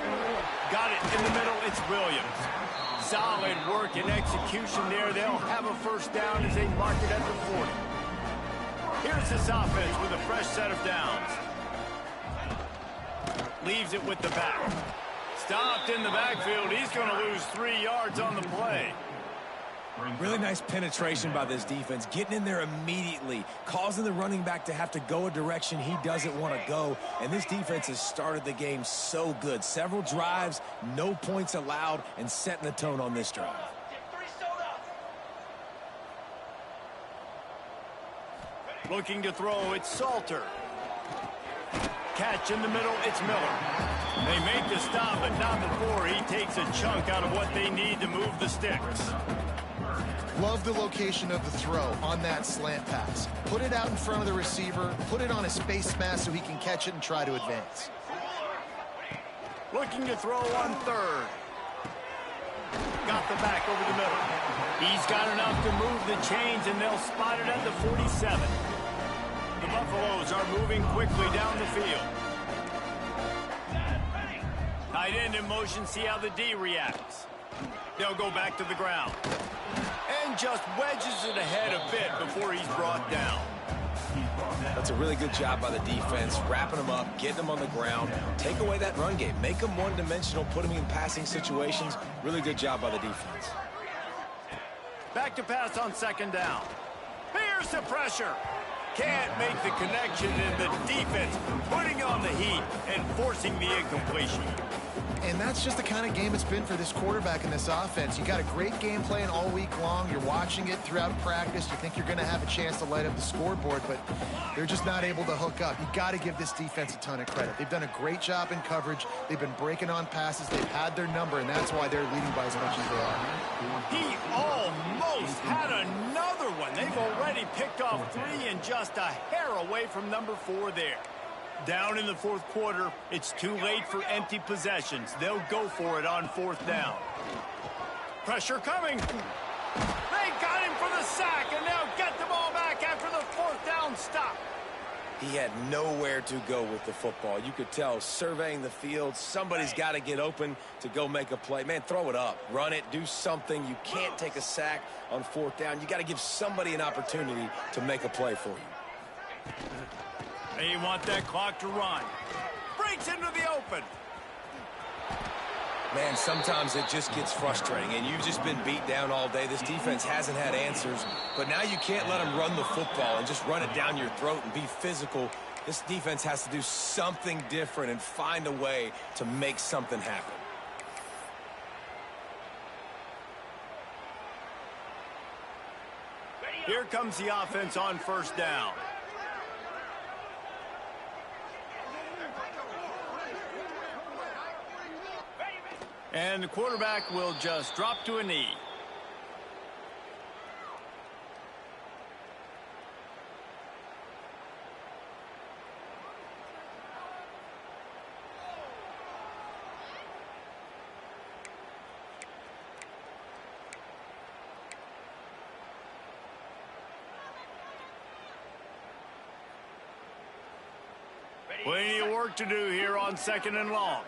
Got it in the middle. It's Williams. Solid work and execution there. They'll have a first down as they mark it at the 40. Here's this offense with a fresh set of downs. Leaves it with the back. Stopped in the backfield. He's going to lose 3 yards on the play. Really nice penetration by this defense, getting in there immediately, causing the running back to have to go a direction he doesn't want to go. And this defense has started the game so good. Several drives, no points allowed, and setting the tone on this drive. Looking to throw, it's Salter. Catch in the middle, it's Miller. They make the stop, but not before he takes a chunk out of what they need to move the sticks. Love the location of the throw on that slant pass. Put it out in front of the receiver, put it on a space mask so he can catch it and try to advance. Looking to throw on third. Got the back over the middle. He's got enough to move the chains, and they'll spot it at the 47. The Buffaloes are moving quickly down the field. Tight end in motion, see how the D reacts. They'll go back to the ground. And just wedges it ahead a bit before he's brought down. That's a really good job by the defense, wrapping them up, getting them on the ground, take away that run game, make them one-dimensional, put them in passing situations. Really good job by the defense. Back to pass on second down. Here's the pressure. Can't make the connection, and the defense putting on the heat and forcing the incompletion. And that's just the kind of game it's been for this quarterback in this offense. You got a great game plan all week long. You're watching it throughout practice. You think you're going to have a chance to light up the scoreboard, but they're just not able to hook up. You got to give this defense a ton of credit. They've done a great job in coverage. They've been breaking on passes. They've had their number, and that's why they're leading by as much as they are. He almost had another one. They've already picked off 3 and just a hair away from number 4 there. Down in the fourth quarter, it's too late for empty possessions. They'll go for it on fourth down. Pressure coming. They got him for the sack, and now get the ball back after the fourth down stop. He had nowhere to go with the football. You could tell, surveying the field, somebody's got to get open to go make a play. Man, throw it up, run it, do something. You can't take a sack on fourth down. You got to give somebody an opportunity to make a play for you. They want that clock to run. Breaks into the open. Man, sometimes it just gets frustrating, and you've just been beat down all day. This defense hasn't had answers, but now you can't let them run the football and just run it down your throat and be physical. This defense has to do something different and find a way to make something happen. Here comes the offense on first down. And the quarterback will just drop to a knee. Plenty of work to do here on second and long.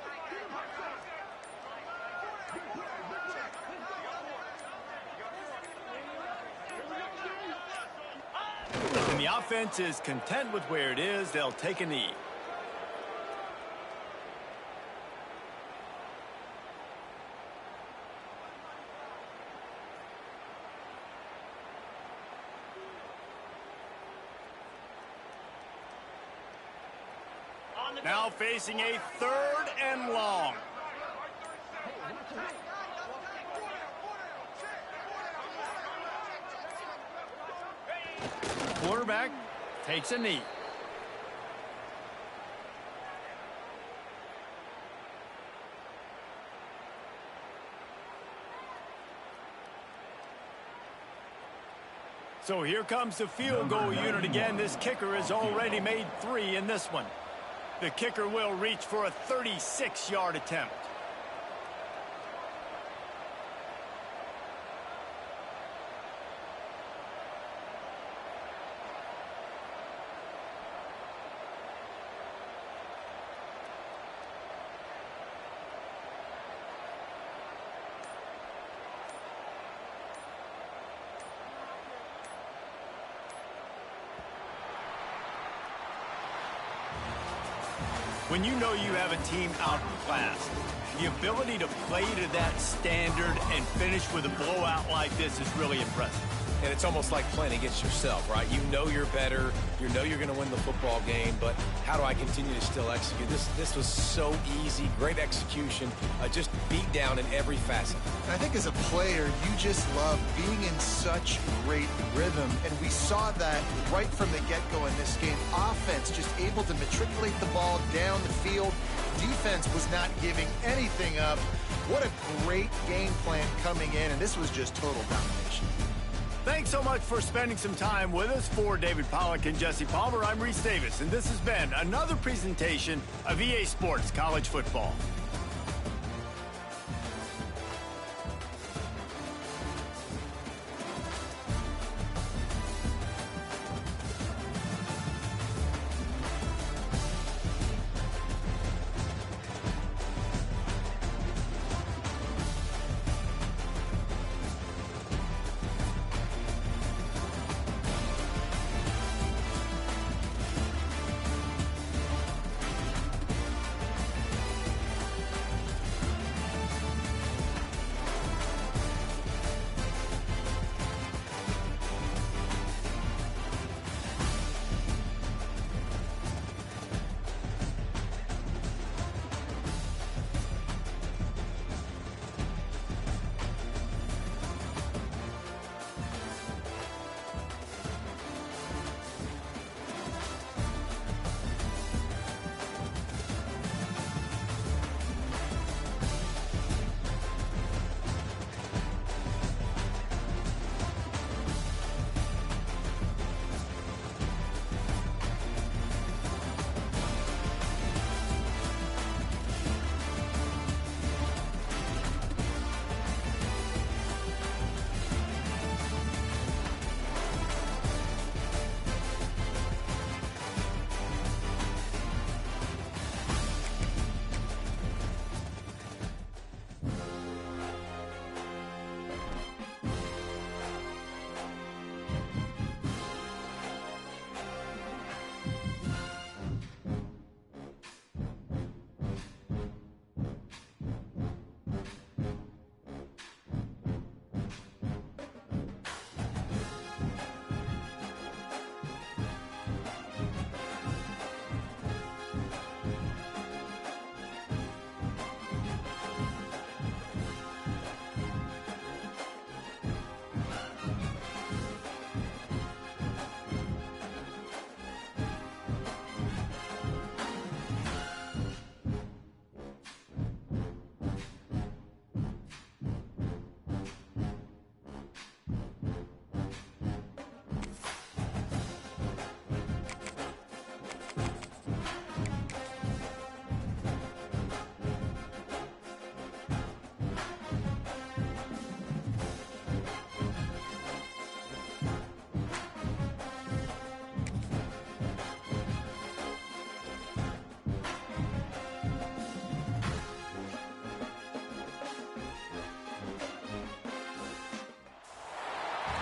And the offense is content with where it is. They'll take a knee. Now facing a third and long. Quarterback takes a knee. So here comes the field goal unit again. This kicker has already made 3 in this one. The kicker will reach for a 36-yard attempt. When you know you have a team outclassed, the ability to play to that standard and finish with a blowout like this is really impressive. and it's almost like playing against yourself, right? You know you're better. You know you're going to win the football game, but how do I continue to still execute? This was so easy, great execution, just beat down in every facet. And I think as a player, you just love being in such great rhythm, and we saw that right from the get-go in this game. Offense just able to matriculate the ball down the field. Defense was not giving anything up. What a great game plan coming in, and this was just total domination. Thanks so much for spending some time with us. For David Pollack and Jesse Palmer, I'm Reese Davis, and this has been another presentation of EA Sports College Football.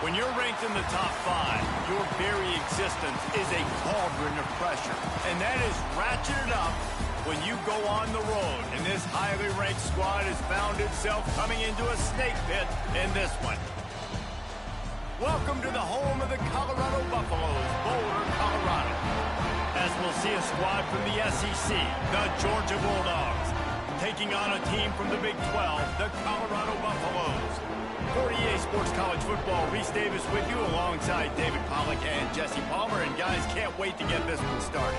When you're ranked in the top 5, your very existence is a cauldron of pressure. And that is ratcheted up when you go on the road. And this highly ranked squad has found itself coming into a snake pit in this one. Welcome to the home of the Colorado Buffaloes, Boulder, Colorado. As we'll see a squad from the SEC, the Georgia Bulldogs, taking on a team from the Big 12, the Colorado Buffaloes. For EA Sports College Football, Reese Davis with you alongside David Pollack and Jesse Palmer. And guys, can't wait to get this one started.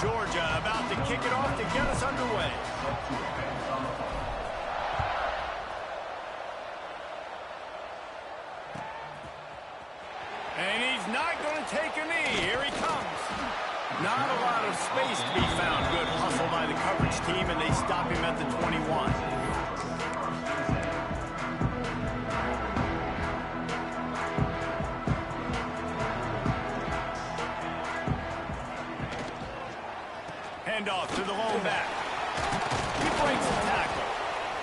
Georgia about to kick it off to get us underway. And he's not going to take a knee. Here he comes. Not a lot of space to be found. Good hustle by the coverage team, and they stop him at the 21. Handoff to the lone back. He breaks the tackle.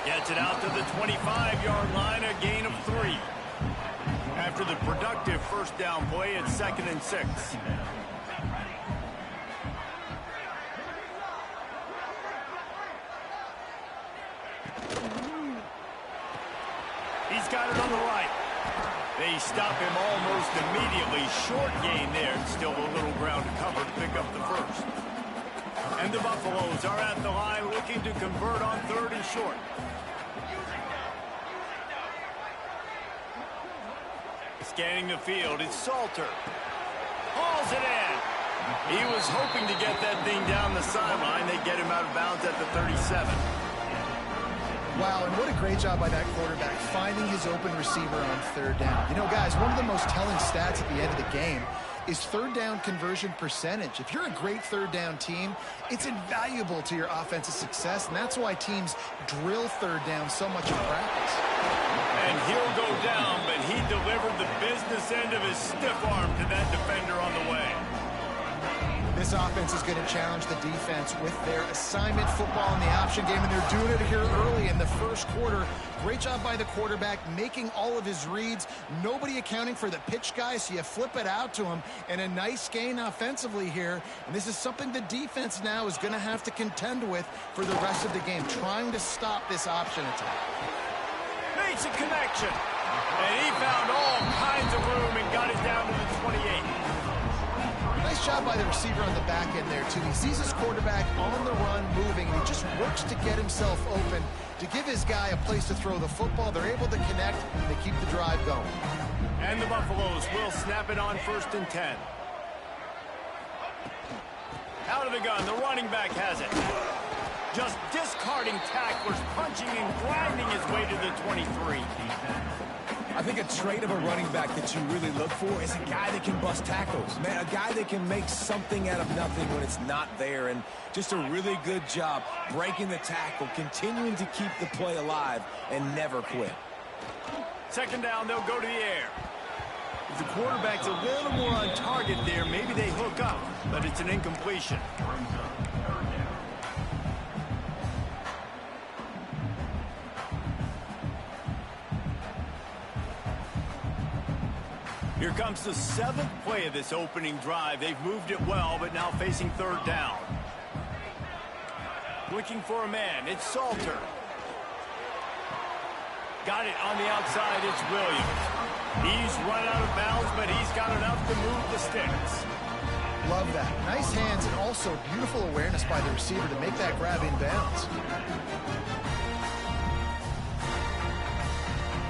Gets it out to the 25-yard line, a gain of 3. After the productive first down play, it's 2nd and 6. He's got it on the right. They stop him almost immediately. Short gain there. Still a little ground to cover to pick up the first. And the Buffaloes are at the line looking to convert on 3rd and short. Scanning the field, it's Salter. Hauls it in. He was hoping to get that thing down the sideline. They get him out of bounds at the 37. Wow, and what a great job by that quarterback, finding his open receiver on 3rd down. You know, guys, one of the most telling stats at the end of the game is 3rd down conversion percentage. If you're a great 3rd down team, it's invaluable to your offensive success, and that's why teams drill 3rd down so much in practice. And he'll go down, but he delivered the business end of his stiff arm to that defender on the way. This offense is going to challenge the defense with their assignment football in the option game, and they're doing it here early in the first quarter. Great job by the quarterback, making all of his reads. Nobody accounting for the pitch guy, so you flip it out to him, and a nice gain offensively here. And this is something the defense now is going to have to contend with for the rest of the game, trying to stop this option attack. Makes a connection, and he found all kinds of room and got it down to the 28. Nice job by the receiver on the back end there, too. He sees his quarterback on the run moving, and he just works to get himself open to give his guy a place to throw the football. They're able to connect, and they keep the drive going. And the Buffaloes will snap it on 1st and 10. Out of the gun, the running back has it. Just discarding tacklers, punching and grinding his way to the 23. I think a trait of a running back that you really look for is a guy that can bust tackles. Man, a guy that can make something out of nothing when it's not there. And just a really good job breaking the tackle, continuing to keep the play alive, and never quit. 2nd down, they'll go to the air. If the quarterback's a little more on target there, maybe they hook up, but it's an incompletion. Here comes the 7th play of this opening drive. They've moved it well, but now facing 3rd down. Looking for a man. It's Salter. Got it on the outside. It's Williams. He's run out of bounds, but he's got enough to move the sticks. Love that. Nice hands and also beautiful awareness by the receiver to make that grab in bounds.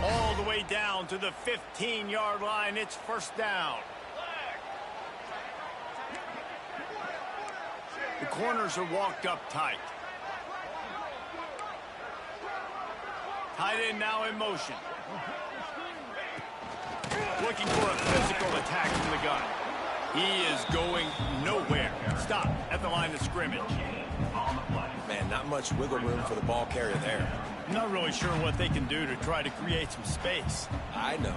All the way down to the 15-yard line. It's 1st down. The corners are walked up tight. Tight end now in motion. Looking for a physical attack from the gun. He is going nowhere. Stop at the line of scrimmage. Man, not much wiggle room for the ball carrier there. I'm not really sure what they can do to try to create some space. I know.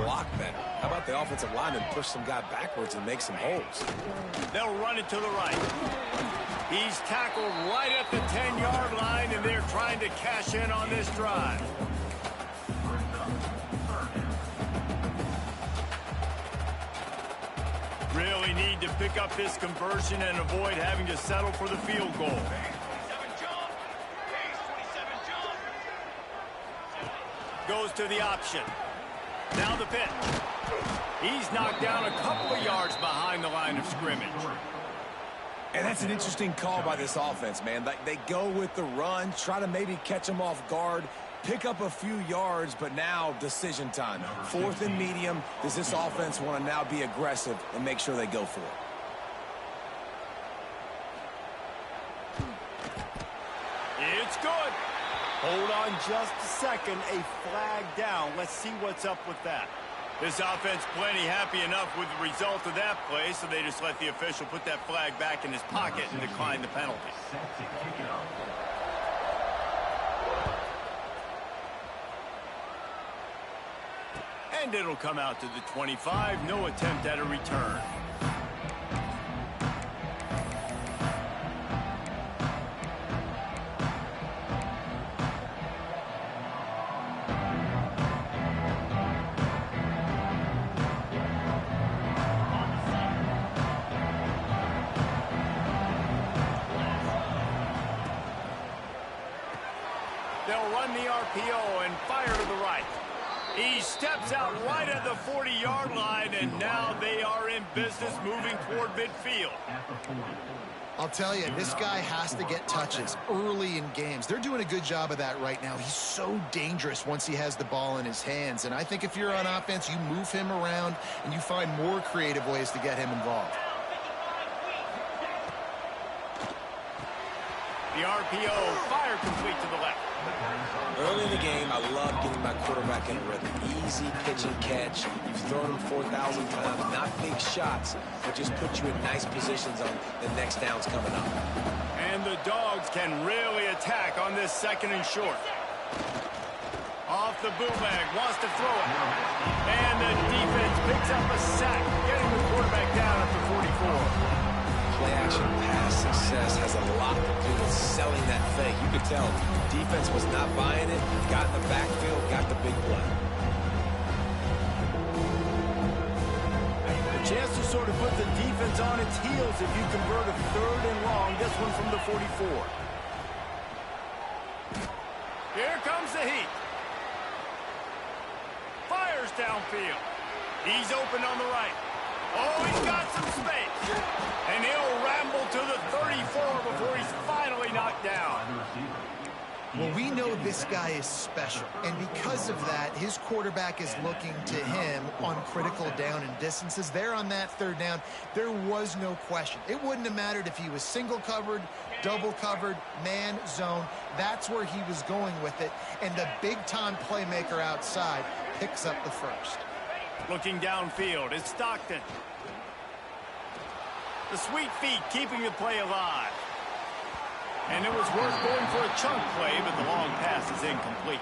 Block better. How about the offensive lineman push some guy backwards and make some holes? They'll run it to the right. He's tackled right at the 10-yard line, and they're trying to cash in on this drive. Really need to pick up this conversion and avoid having to settle for the field goal. Goes to the option. Now the pitch. He's knocked down a couple of yards behind the line of scrimmage. And that's an interesting call by this offense, man. They go with the run, try to maybe catch them off guard, pick up a few yards, but now decision time. 4th and medium. Does this offense want to now be aggressive and make sure they go for it? It's good. Hold on just a second. A flag down. Let's see what's up with that. This offense plenty happy enough with the result of that play, so they just let the official put that flag back in his pocket and decline the penalty. And it'll come out to the 25. No attempt at a return. They'll run the RPO and fire to the right. He steps out right at the 40-yard line, and now they are in business moving toward midfield. I'll tell you, this guy has to get touches early in games. They're doing a good job of that right now. He's so dangerous once he has the ball in his hands. And I think if you're on offense, you move him around and you find more creative ways to get him involved. The RPO, fire complete to the left. Early in the game, I love getting my quarterback in a rhythm. Easy pitch and catch. You've thrown him 4,000 times. Not big shots, but just put you in nice positions on the next downs coming up. And the Dogs can really attack on this second and short. Off the bootleg, wants to throw it. And the defense picks up a sack, getting the quarterback down at the 44. Play-action pass success has a lot to do with selling that fake. You could tell defense was not buying it, got in the backfield, got the big play. A chance to sort of put the defense on its heels if you convert a third and long. This one from the 44. Here comes the heat. Fires downfield. He's open on the right. Oh, he's got some space. And he'll ramble to the 34 before he's finally knocked down. Well, we know this guy is special, and because of that, his quarterback is looking to him on critical down and distances. There on that third down, there was no question. It wouldn't have mattered if he was single covered, double covered, man, zone. That's where he was going with it, and the big-time playmaker outside picks up the first. Looking downfield, it's Stockton. The sweet feet keeping the play alive. And it was worth going for a chunk play, but the long pass is incomplete.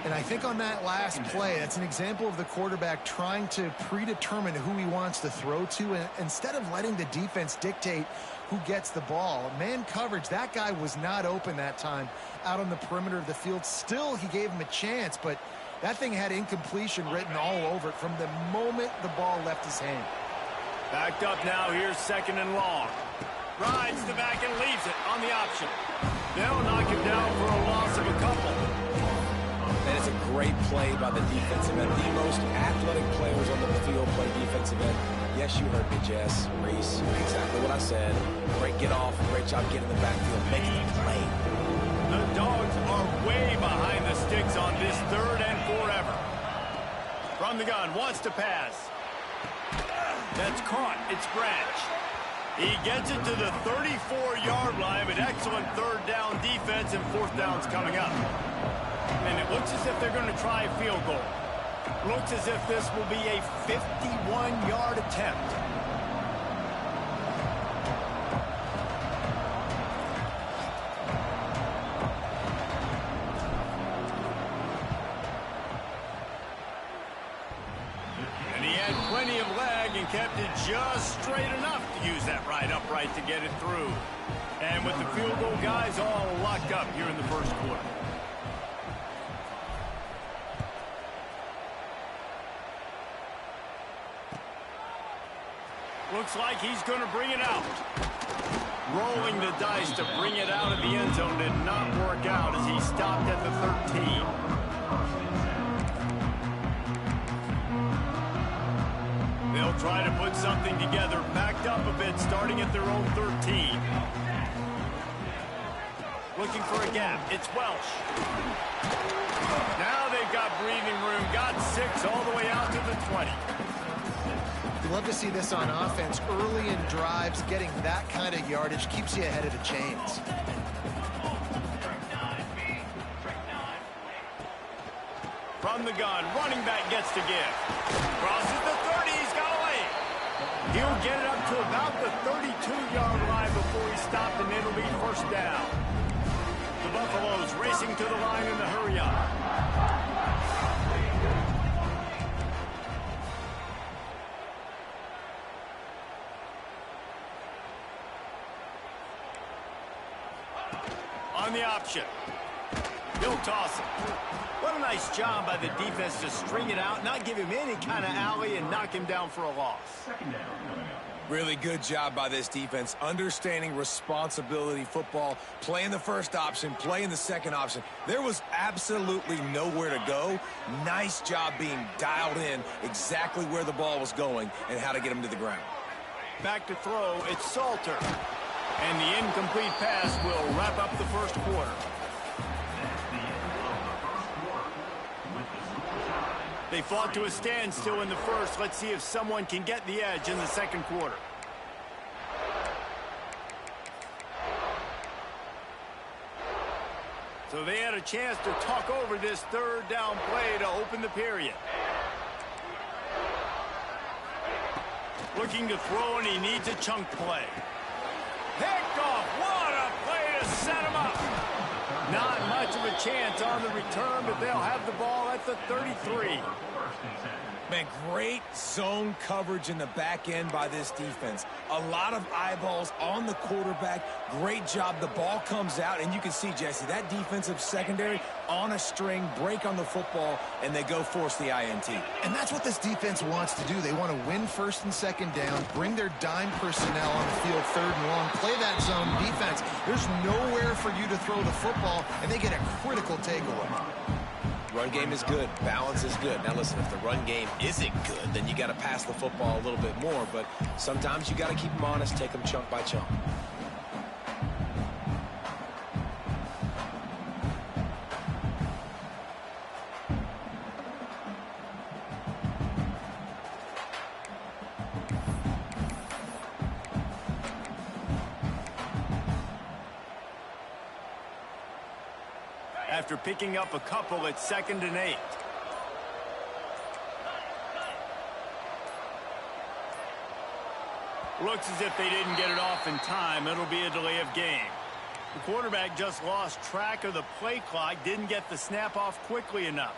And I think on that last play, that's an example of the quarterback trying to predetermine who he wants to throw to, and instead of letting the defense dictate who gets the ball. Man coverage, that guy was not open that time out on the perimeter of the field. Still, he gave him a chance, but that thing had incompletion written all over it from the moment the ball left his hand. Backed up now, here's second and long. Rides the back and leaves it on the option. They'll knock him down for a loss of a couple. That is a great play by the defensive end. The most athletic players on the field play defensive end. Yes, you heard me, Jess, Reese. Exactly what I said. Great get off. Great job getting the backfield, making the play. The Dogs are way behind the sticks on this third and forever. From the gun, wants to pass. That's caught. It's Branch. He gets it to the 34-yard line, but excellent third down defense, and fourth down's coming up. And it looks as if they're going to try a field goal. Looks as if this will be a 51-yard attempt. And he had plenty of leg and kept it just straight enough to use that right upright to get it through. And with the field goal guys all locked up here in the first quarter. Looks like he's going to bring it out. Rolling the dice to bring it out of the end zone did not work out as he stopped at the 13. They'll try to put something together, backed up a bit, starting at their own 13. Looking for a gap. It's Welsh. Now they've got breathing room. Got 6 all the way out to the 20. You love to see this on offense. Early in drives, getting that kind of yardage keeps you ahead of the chains. From the gun, running back gets to give. Crosses the 30, he's got away. He'll get it up to about the 32-yard line before he stopped, and it'll be first down. The Buffaloes racing to the line in the hurry up. On the option. He'll toss it. What a nice job by the defense to string it out, not give him any kind of alley, and knock him down for a loss. Really good job by this defense, understanding responsibility football, playing the first option, playing the second option. There was absolutely nowhere to go. Nice job being dialed in exactly where the ball was going and how to get him to the ground. Back to throw, it's Salter. And the incomplete pass will wrap up the first quarter. They fought to a standstill in the first. Let's see if someone can get the edge in the second quarter. So they had a chance to talk over this third down play to open the period. Looking to throw, and he needs a chunk play. Picked off. What a play to set him up. Not much of a chance on the return, but they'll have the ball at the 33. Man, great zone coverage in the back end by this defense. A lot of eyeballs on the quarterback. Great job. The ball comes out, and you can see, Jesse, that defensive secondary on a string, break on the football, and they go force the INT. And that's what this defense wants to do. They want to win first and second down, bring their dime personnel on the field third and long, play that zone defense. There's nowhere for you to throw the football, and they get a critical takeaway. Run game is good. Balance is good. Now, listen, if the run game isn't good, then you got to pass the football a little bit more. But sometimes you got to keep them honest, take them chunk by chunk. After picking up a couple at 2nd and 8. Looks as if they didn't get it off in time. It'll be a delay of game. The quarterback just lost track of the play clock, didn't get the snap off quickly enough.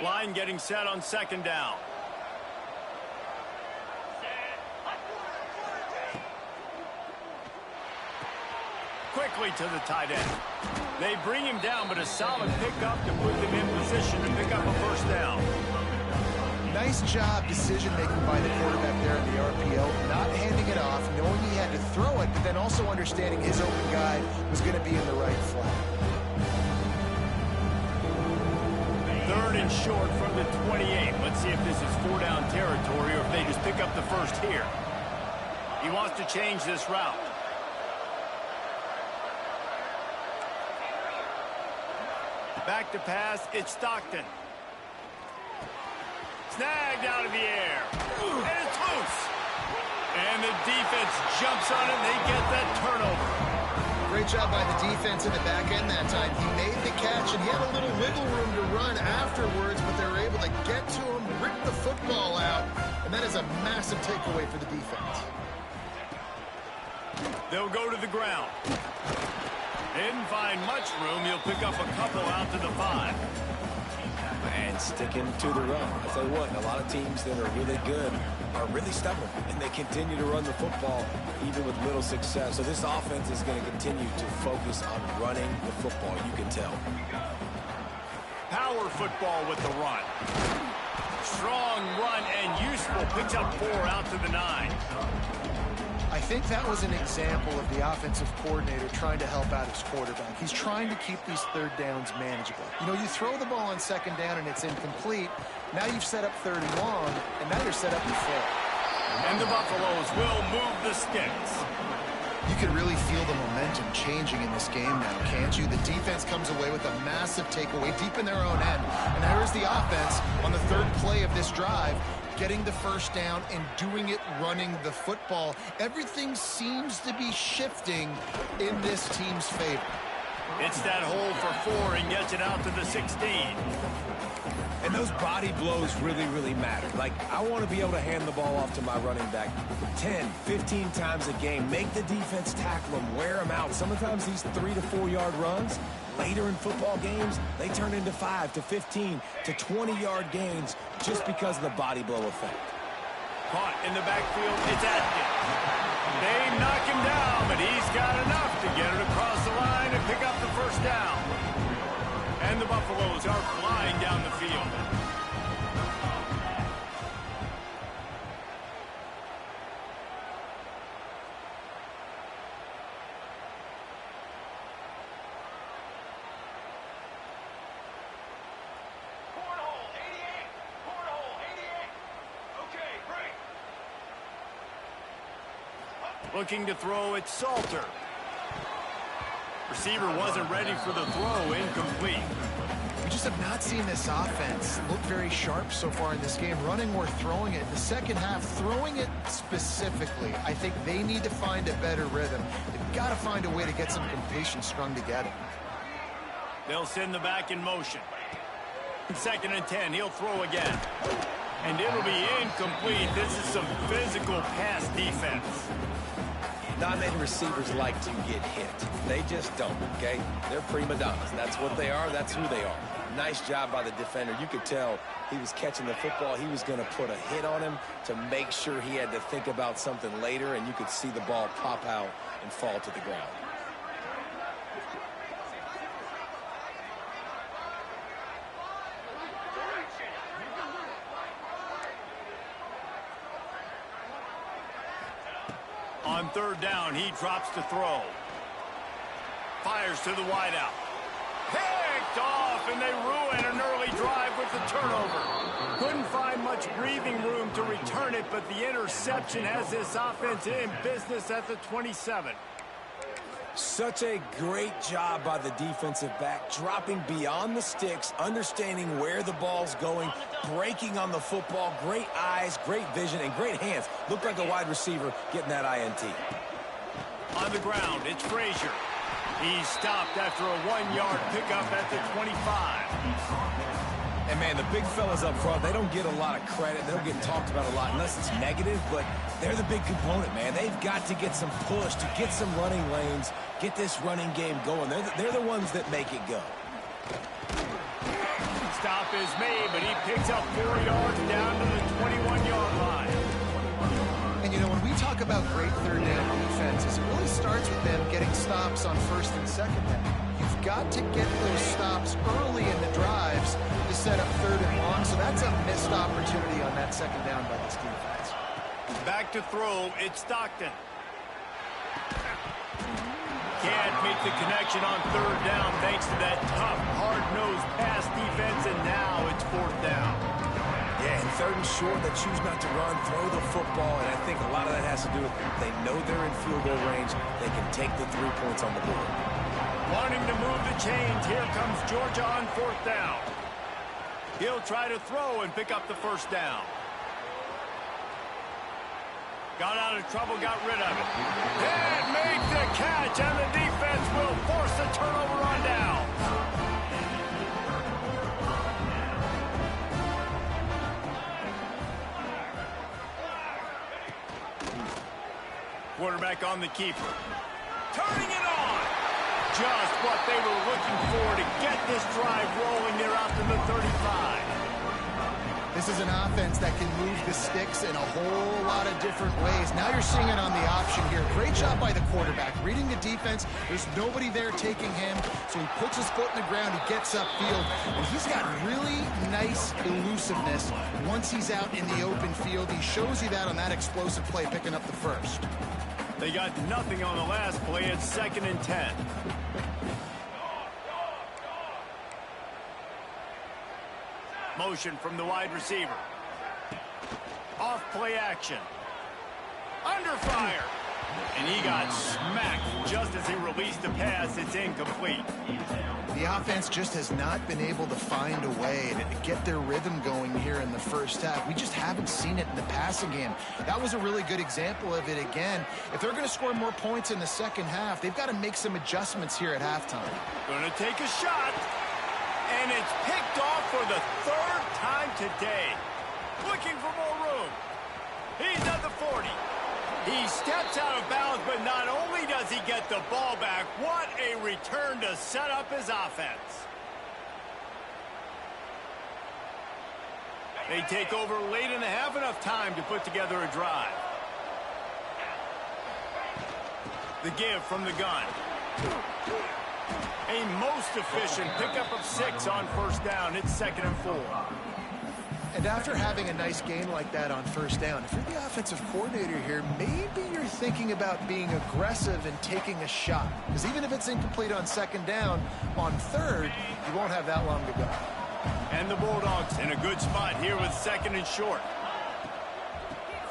Line getting set on 2nd down. Quickly to the tight end. They bring him down, but a solid pickup to put them in position to pick up a first down. Nice job decision-making by the quarterback there in the RPO, not handing it off, knowing he had to throw it, but then also understanding his open guy was going to be in the right flat. 3rd and short from the 28. Let's see if this is 4-down territory or if they just pick up the first here. He wants to change this route. Back to pass, it's Stockton. Snagged out of the air. And it's loose. And the defense jumps on it, and they get that turnover. Great job by the defense in the back end that time. He made the catch, and he had a little wiggle room to run afterwards, but they were able to get to him, rip the football out, and that is a massive takeaway for the defense. They'll go to the ground. They didn't find much room. He'll pick up a couple out to the 5. And sticking to the run. I tell you what, a lot of teams that are really good are really stubborn, and they continue to run the football even with little success. So this offense is going to continue to focus on running the football, you can tell. Power football with the run. Strong run and useful. Picks up 4 out to the 9. I think that was an example of the offensive coordinator trying to help out his quarterback. He's trying to keep these third downs manageable. You know, you throw the ball on 2nd down and it's incomplete. Now you've set up 3rd and long, and now you're set up in 4th. And the Buffaloes will move the sticks. You can really feel the momentum changing in this game now, can't you? The defense comes away with a massive takeaway deep in their own end. And here's the offense on the 3rd play of this drive, getting the first down and doing it running the football. Everything seems to be shifting in this team's favor. It's that hole for 4 and gets it out to the 16. And those body blows really, really matter. Like, I want to be able to hand the ball off to my running back 10, 15 times a game. Make the defense tackle them, wear them out. Sometimes these 3 to 4 yard runs, later in football games, they turn into 5 to 15 to 20 yard gains just because of the body blow effect. Caught in the backfield. It's Atkins. They knock him down, but he's got enough to get it across the line and pick up the first down. And the Buffaloes are flying down the field. Looking to throw, it's Salter. Receiver wasn't ready for the throw, incomplete. We just have not seen this offense look very sharp so far in this game, running or throwing it. The second half, throwing it specifically, I think they need to find a better rhythm. They've got to find a way to get some completion strung together. They'll send the back in motion. 2nd and 10, he'll throw again. And it'll be incomplete. This is some physical pass defense. Not many receivers like to get hit. They just don't, okay? They're prima donnas. That's what they are. That's who they are. Nice job by the defender. You could tell he was catching the football. He was going to put a hit on him to make sure he had to think about something later, and you could see the ball pop out and fall to the ground. On 3rd down, he drops to throw. Fires to the wideout. Picked off, and they ruin an early drive with the turnover. Couldn't find much breathing room to return it, but the interception has this offense in business at the 27. Such a great job by the defensive back, dropping beyond the sticks, understanding where the ball's going, breaking on the football. Great eyes, great vision, and great hands. Looked like a wide receiver getting that INT. On the ground, it's Frazier. He's stopped after a 1-yard pickup at the 25. And, man, the big fellas up front, they don't get a lot of credit. They don't get talked about a lot unless it's negative, but they're the big component, man. They've got to get some push, to get some running lanes, get this running game going. They're the ones that make it go. Stop is made, but he picks up 4 yards down to the 21-yard line. And, you know, when we talk about great 3rd down defenses, it really starts with them getting stops on 1st and 2nd down. You've got to get those stops early in the drives to set up 3rd and long, so that's a missed opportunity on that 2nd down by this defense. Back to throw, it's Stockton. Can't make the connection on 3rd down thanks to that tough, hard-nosed pass defense, and now it's 4th down. Yeah, and 3rd and short, they choose not to run, throw the football, and I think a lot of that has to do with they know they're in field goal range. They can take the 3 points on the board. Wanting to move the chains, here comes Georgia on 4th down. He'll try to throw and pick up the 1st down. Got out of trouble, got rid of it. Can't make the catch, and the defense will force the turnover on down. Quarterback on the keeper. Turning it on. Just what they were looking for to get this drive rolling. They're out to the 35. This is an offense that can move the sticks in a whole lot of different ways. Now you're seeing it on the option here. Great job by the quarterback. Reading the defense, there's nobody there taking him, so he puts his foot in the ground, he gets upfield, and he's got really nice elusiveness once he's out in the open field. He shows you that on that explosive play, picking up the 1st. They got nothing on the last play. It's 2nd and 10. Motion from the wide receiver. Off play action. Under fire. And he got smacked just as he released the pass. It's incomplete. The offense just has not been able to find a way to get their rhythm going here in the 1st half. We just haven't seen it in the passing game. That was a really good example of it again. If they're going to score more points in the 2nd half, they've got to make some adjustments here at halftime. Going to take a shot. And it's picked off for the 3rd time today. Looking for more room. He's at the 40. He steps out of bounds, but not only does he get the ball back, what a return to set up his offense. They take over late in the half, enough time to put together a drive. The give from the gun. A most efficient pickup of 6 on first down. It's 2nd and 4. And after having a nice game like that on first down, if you're the offensive coordinator here, maybe you're thinking about being aggressive and taking a shot. Because even if it's incomplete on 2nd down, on 3rd, you won't have that long to go. And the Bulldogs in a good spot here with 2nd and short.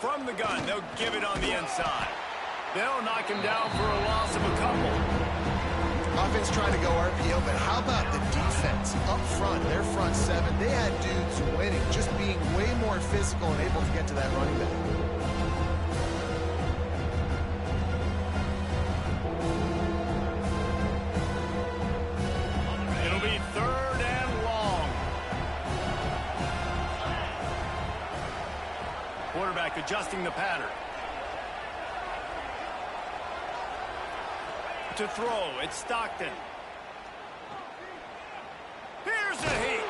From the gun, they'll give it on the inside. They'll knock him down for a loss of a couple. Offense trying to go RPO, but how about the defense up front? Their front 7, they had dudes winning, just being way more physical and able to get to that running back. It'll be 3rd and long. Quarterback adjusting the pattern. To throw, it's Stockton. Here's a heat.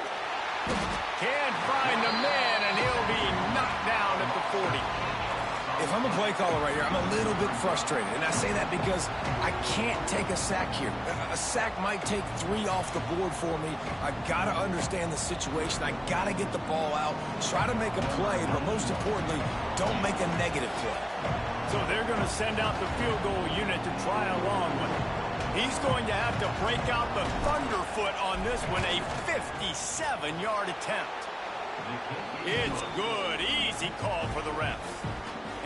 Can't find the man, and he'll be knocked down at the 40. If I'm a play caller right here, I'm a little bit frustrated. And I say that because I can't take a sack here. A sack might take 3 off the board for me. I got to understand the situation. I got to get the ball out, try to make a play, but most importantly, don't make a negative play. So they're going to send out the field goal unit to try a long one. He's going to have to break out the thunderfoot on this one, a 57-yard attempt. It's good, easy call for the refs.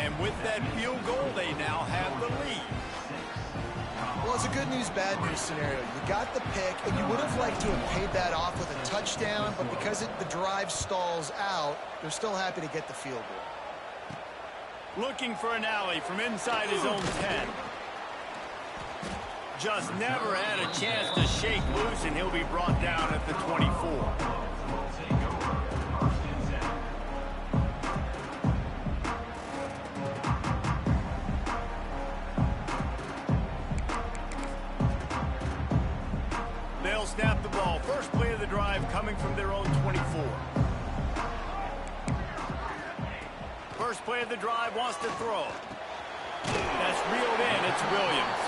And with that field goal, they now have the lead. Well, it's a good news, bad news scenario. You got the pick, and you would have liked to have paid that off with a touchdown, but because the drive stalls out, they're still happy to get the field goal. Looking for an alley from inside his own 10. Just never had a chance to shake loose, and he'll be brought down at the 24. They'll snap the ball. First play of the drive coming from their own 24. First play of the drive, wants to throw. That's reeled in. It's Williams.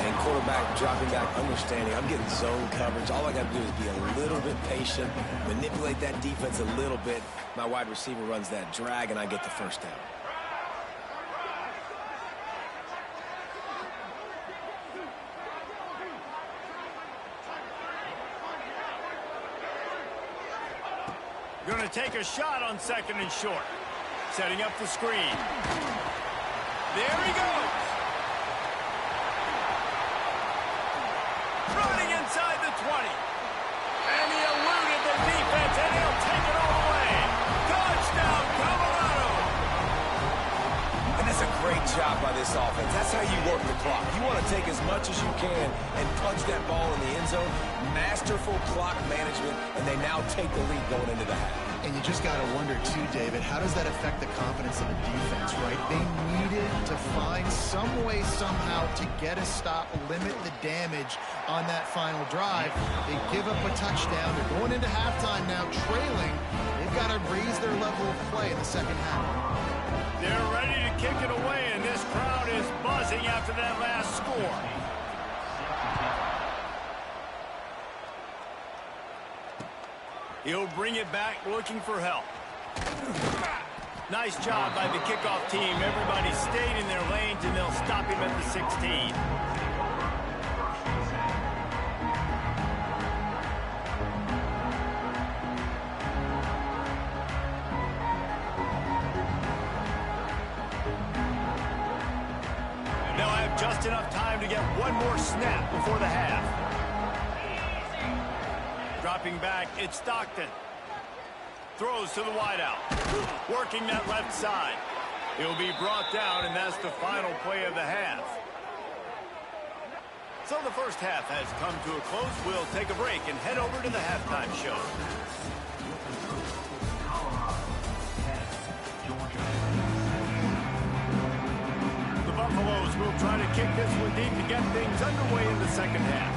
And quarterback dropping back, understanding I'm getting zone coverage. All I got to do is be a little bit patient, manipulate that defense a little bit. My wide receiver runs that drag, and I get the first down. Going to take a shot on 2nd and short. Setting up the screen. There he goes. Running inside the 20. And he eluded the defense, and he'll take it all the way. Touchdown, Colorado. And that's a great job by this offense. That's how you work the clock. You want to take as much as you can and punch that ball in the end zone. Masterful clock management, and they now take the lead going into the half. And you just got to wonder, too, David, how does that affect the confidence of the defense, right? They needed to find some way, somehow, to get a stop, limit the damage on that final drive. They give up a touchdown. They're going into halftime now, trailing. They've got to raise their level of play in the second half. They're ready to kick it away, and this crowd is buzzing after that last score. He'll bring it back, looking for help. Nice job by the kickoff team. Everybody stayed in their lanes, and they'll stop him at the 16. They'll have just enough time to get one more snap before the half. Dropping back, it's Stockton. Throws to the wideout. Working that left side. He'll be brought down, and that's the final play of the half. So the first half has come to a close. We'll take a break and head over to the halftime show. The Buffaloes will try to kick this one deep to get things underway in the second half.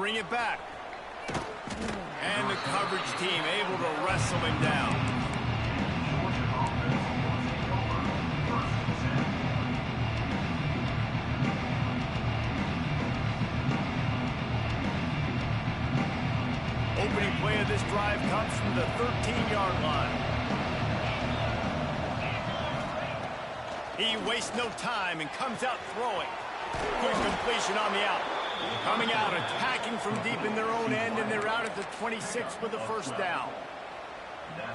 bring it back. And the coverage team able to wrestle him down. Opening play of this drive comes from the 13-yard line. He wastes no time and comes out throwing. Good completion on the out. Coming out, attacking from deep in their own end, and they're out at the 26 with the first down.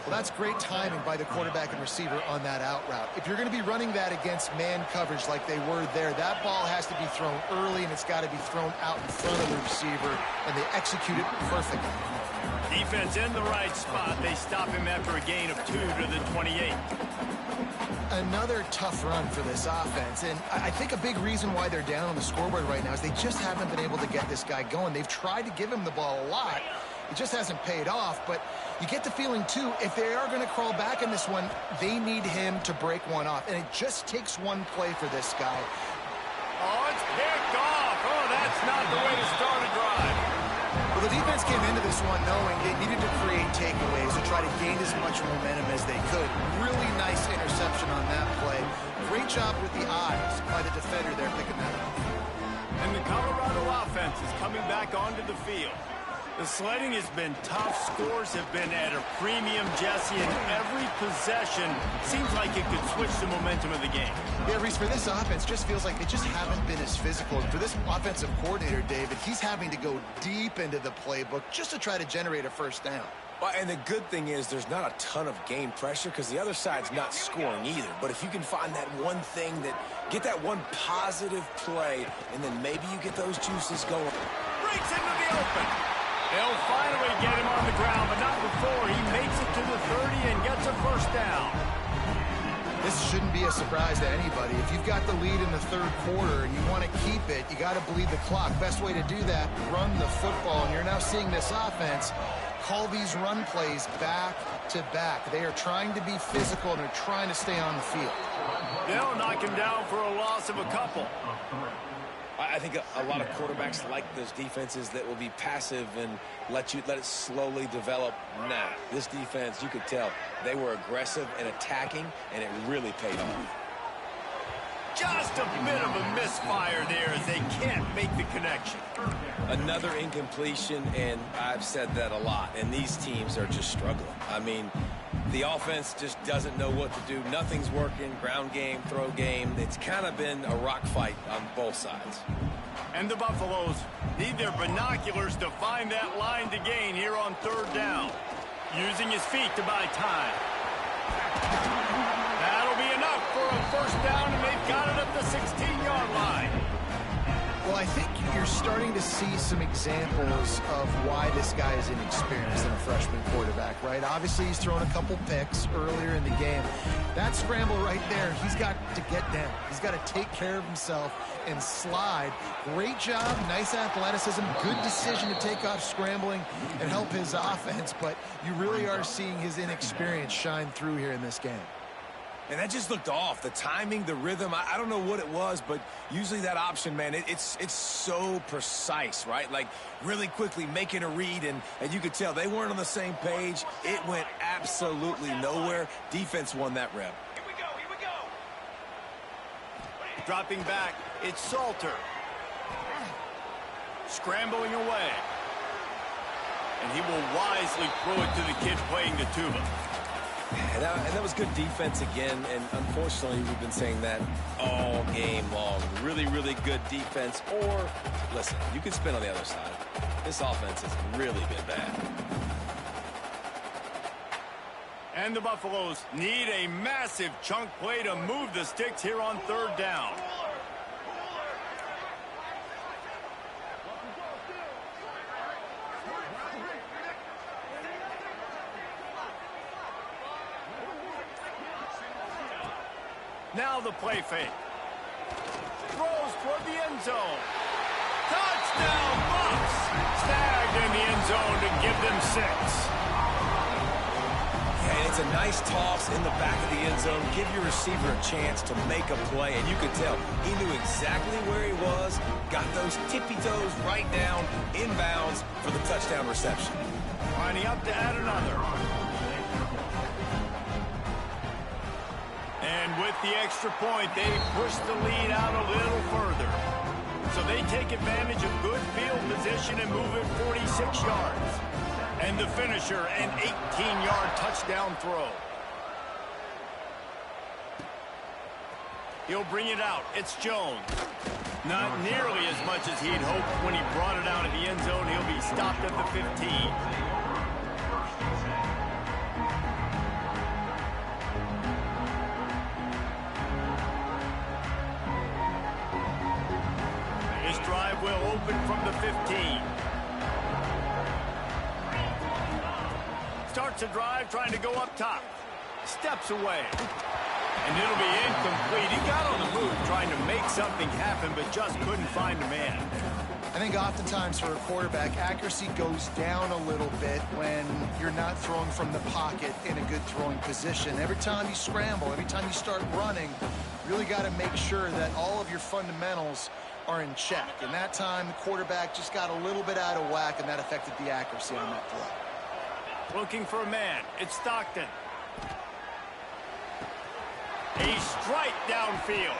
Well, that's great timing by the quarterback and receiver on that out route. If you're going to be running that against man coverage like they were there, that ball has to be thrown early, and it's got to be thrown out in front of the receiver, and they execute it perfectly. Defense in the right spot. They stop him after a gain of 2 to the 28. Another tough run for this offense, and I think a big reason why they're down on the scoreboard right now is they just haven't been able to get this guy going. They've tried to give him the ball a lot. It just hasn't paid off, but you get the feeling, too, if they are going to crawl back in this one, they need him to break one off, and it just takes one play for this guy. Oh, it's picked off. Oh, that's not the way to start a drive. Well, the defense came into this one knowing they needed to create takeaways to try to gain as much momentum as they could. Really nice interception on that play. Great job with the eyes by the defender there picking that up. And the Colorado offense is coming back onto the field. The sledding has been tough. Scores have been at a premium, Jesse, and every possession seems like it could switch the momentum of the game. Yeah, Reese, for this offense, just feels like they just haven't been as physical. For this offensive coordinator, David, he's having to go deep into the playbook just to try to generate a first down. Well, and the good thing is there's not a ton of game pressure because the other side's not scoring either. But if you can find that one thing get that one positive play, and then maybe you get those juices going. Breaks into the open. They'll finally get him on the ground, but not before he makes it to the 30 and gets a first down. This shouldn't be a surprise to anybody. If you've got the lead in the third quarter and you want to keep it, you got to bleed the clock. Best way to do that, run the football. And you're now seeing this offense call these run plays back to back. They are trying to be physical, and they're trying to stay on the field. They'll knock him down for a loss of a couple. I think a lot of quarterbacks like those defenses that will be passive and let it slowly develop. Nah, this defense, you could tell, they were aggressive and attacking, and it really paid off. Just a bit of a misfire there as they can't make the connection. Another incompletion, and I've said that a lot, and these teams are just struggling. I mean, the offense just doesn't know what to do. Nothing's working. Ground game, throw game. It's kind of been a rock fight on both sides. And the Buffaloes need their binoculars to find that line to gain here on third down. Using his feet to buy time. That'll be enough for a first down, and they've got it at the 16-yard line. Well, I think you're starting to see some examples of why this guy is inexperienced in a freshman quarterback, right? Obviously, he's thrown a couple picks earlier in the game. That scramble right there, he's got to get down. He's got to take care of himself and slide. Great job, nice athleticism, good decision to take off scrambling and help his offense, but you really are seeing his inexperience shine through here in this game. And that just looked off. The timing, the rhythm, I don't know what it was, but usually that option, man, it's so precise, right? Like really quickly making a read, and you could tell they weren't on the same page. It went absolutely nowhere. Defense won that rep. Here we go. Dropping back, it's Salter. Scrambling away. And he will wisely throw it to the kid playing the tuba. And that was good defense again, and unfortunately we've been saying that all game long. Really, really good defense, or, listen, you can spin on the other side. This offense has really been bad. And the Buffaloes need a massive chunk play to move the sticks here on third down. Now the play fake. Throws toward the end zone. Touchdown, Bucks! Snagged in the end zone to give them 6. And It's a nice toss in the back of the end zone. Give your receiver a chance to make a play, and you could tell he knew exactly where he was, got those tippy toes right down, inbounds for the touchdown reception. Lining up to add another. And with the extra point, they push the lead out a little further. So they take advantage of good field position and move it 46 yards. And the finisher, an 18-yard touchdown throw. He'll bring it out. It's Jones. Not nearly as much as he'd hoped when he brought it out of the end zone. He'll be stopped at the 15. This drive will open from the 15. Starts a drive trying to go up top. Steps away. And it'll be incomplete. He got on the move trying to make something happen, but just couldn't find a man. I think oftentimes for a quarterback, accuracy goes down a little bit when you're not throwing from the pocket in a good throwing position. Every time you scramble, every time you start running, you really got to make sure that all of your fundamentals are in check. And that time, the quarterback just got a little bit out of whack, and that affected the accuracy on that throw. Looking for a man. It's Stockton. A strike downfield.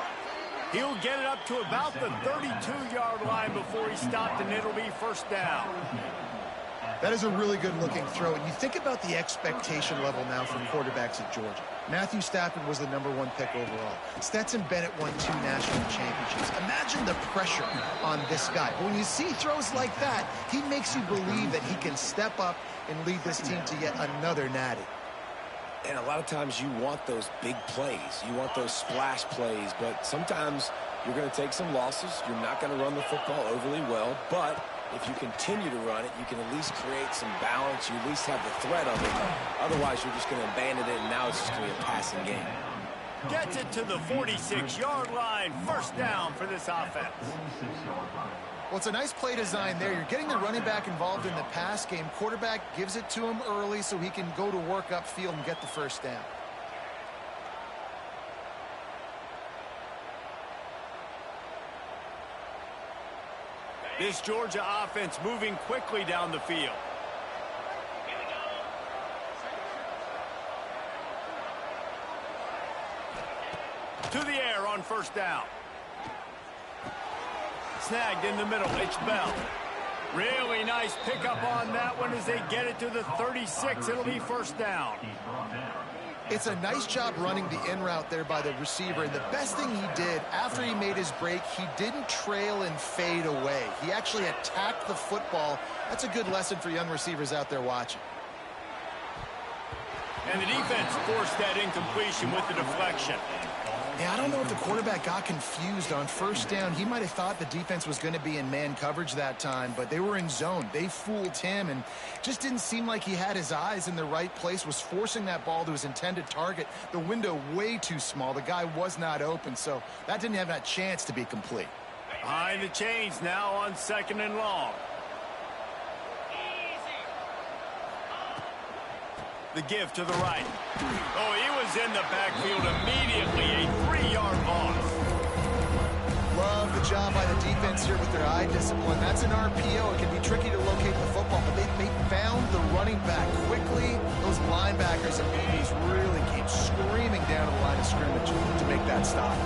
He'll get it up to about the 32-yard line before he stopped, and it'll be first down. That is a really good-looking throw. And you think about the expectation level now from quarterbacks at Georgia. Matthew Stafford was the #1 pick overall. Stetson Bennett won 2 national championships. Imagine the pressure on this guy. But when you see throws like that, he makes you believe that he can step up and lead this team to yet another natty. And a lot of times you want those big plays. You want those splash plays, but sometimes you're going to take some losses. You're not going to run the football overly well, but if you continue to run it, you can at least create some balance. You at least have the threat of it. Otherwise, you're just going to abandon it, and now it's just going to be a passing game. Gets it to the 46-yard line. First down for this offense. Well, it's a nice play design there. You're getting the running back involved in the pass game. Quarterback gives it to him early so he can go to work upfield and get the first down. This Georgia offense moving quickly down the field. To the air on first down. Snagged in the middle. It's Bell. Really nice pickup on that one as they get it to the 36. It'll be first down. It's a nice job running the in route there by the receiver. And the best thing he did after he made his break, he didn't trail and fade away. He actually attacked the football. That's a good lesson for young receivers out there watching. And the defense forced that incompletion with the deflection. Yeah, I don't know if the quarterback got confused on first down. He might have thought the defense was going to be in man coverage that time, but they were in zone. They fooled him and just didn't seem like he had his eyes in the right place, was forcing that ball to his intended target. The window way too small. The guy was not open, so that didn't have that chance to be complete. Behind the chains now on 2nd and long. The give to the right. Oh, he was in the backfield immediately. A 3-yard loss. Love the job by the defense here with their eye discipline. That's an RPO. It can be tricky to locate the football, but they found the running back quickly. Those linebackers and DBs really came screaming down to the line of scrimmage to make that stop.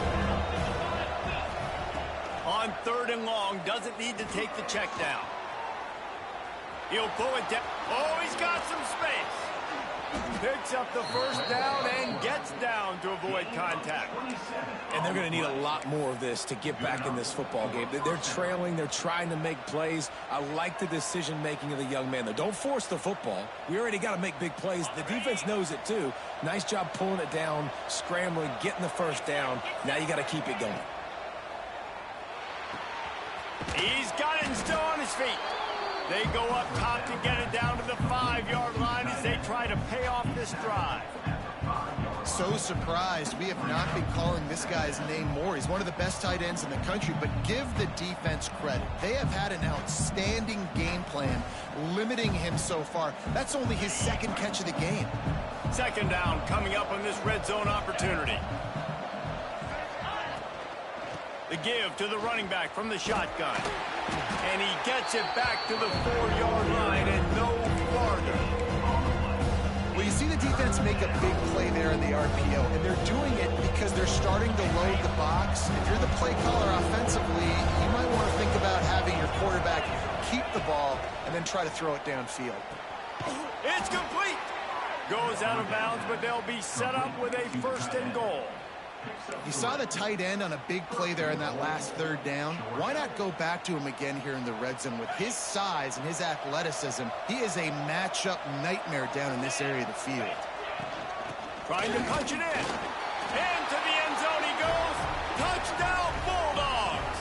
On 3rd and long, doesn't need to take the check down. He'll pull it down. Oh, he's got some space. Picks up the first down and gets down to avoid contact. And they're going to need a lot more of this to get back in this football game. They're trailing. They're trying to make plays. I like the decision-making of the young man, though. Don't force the football. We already got to make big plays. The defense knows it, too. Nice job pulling it down, scrambling, getting the first down. Now you got to keep it going. He's got it and still on his feet. They go up top to get it down to the 5-yard line as they try to pay off this drive. So surprised we have not been calling this guy's name more. He's one of the best tight ends in the country, but give the defense credit. They have had an outstanding game plan limiting him so far. That's only his 2nd catch of the game. Second down coming up on this red zone opportunity. The give to the running back from the shotgun. And he gets it back to the 4-yard line and no farther. Well, you see the defense make a big play there in the RPO, and they're doing it because they're starting to load the box. If you're the play caller offensively, you might want to think about having your quarterback keep the ball and then try to throw it downfield. It's complete. Goes out of bounds, but they'll be set up with a 1st and goal. You saw the tight end on a big play there in that last 3rd down. Why not go back to him again here in the red zone? With his size and his athleticism, he is a matchup nightmare down in this area of the field. Trying to punch it in. Into the end zone he goes. Touchdown, Bulldogs.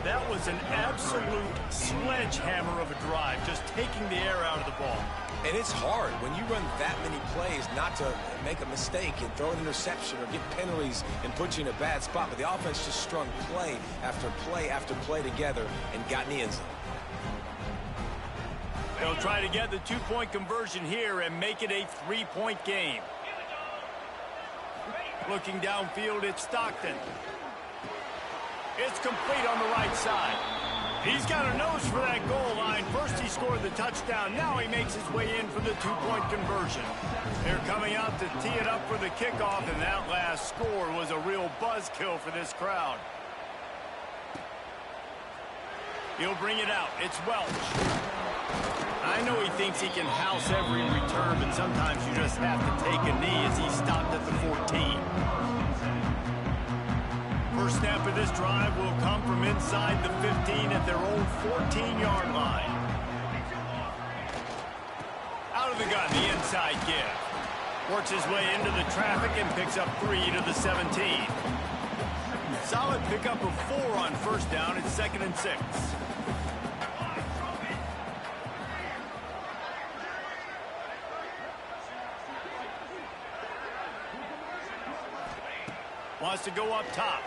That was an absolute sledgehammer of a drive, just taking the air out of the ball. And it's hard when you run that many plays not to make a mistake and throw an interception or get penalties and put you in a bad spot. But the offense just strung play after play after play together and got in the end zone. They'll try to get the 2-point conversion here and make it a 3-point game. Looking downfield, it's Stockton. It's complete on the right side. He's got a nose for that goal line. First he scored the touchdown. Now he makes his way in for the 2-point conversion. They're coming out to tee it up for the kickoff, and that last score was a real buzzkill for this crowd. He'll bring it out. It's Welch. I know he thinks he can house every return, but sometimes you just have to take a knee as he stopped at the 14. First snap of this drive will come from inside the 15 at their own 14-yard line. Out of the gun, the inside give. Works his way into the traffic and picks up 3 to the 17. Solid pickup of 4 on first down. It's 2nd and 6. Wants to go up top.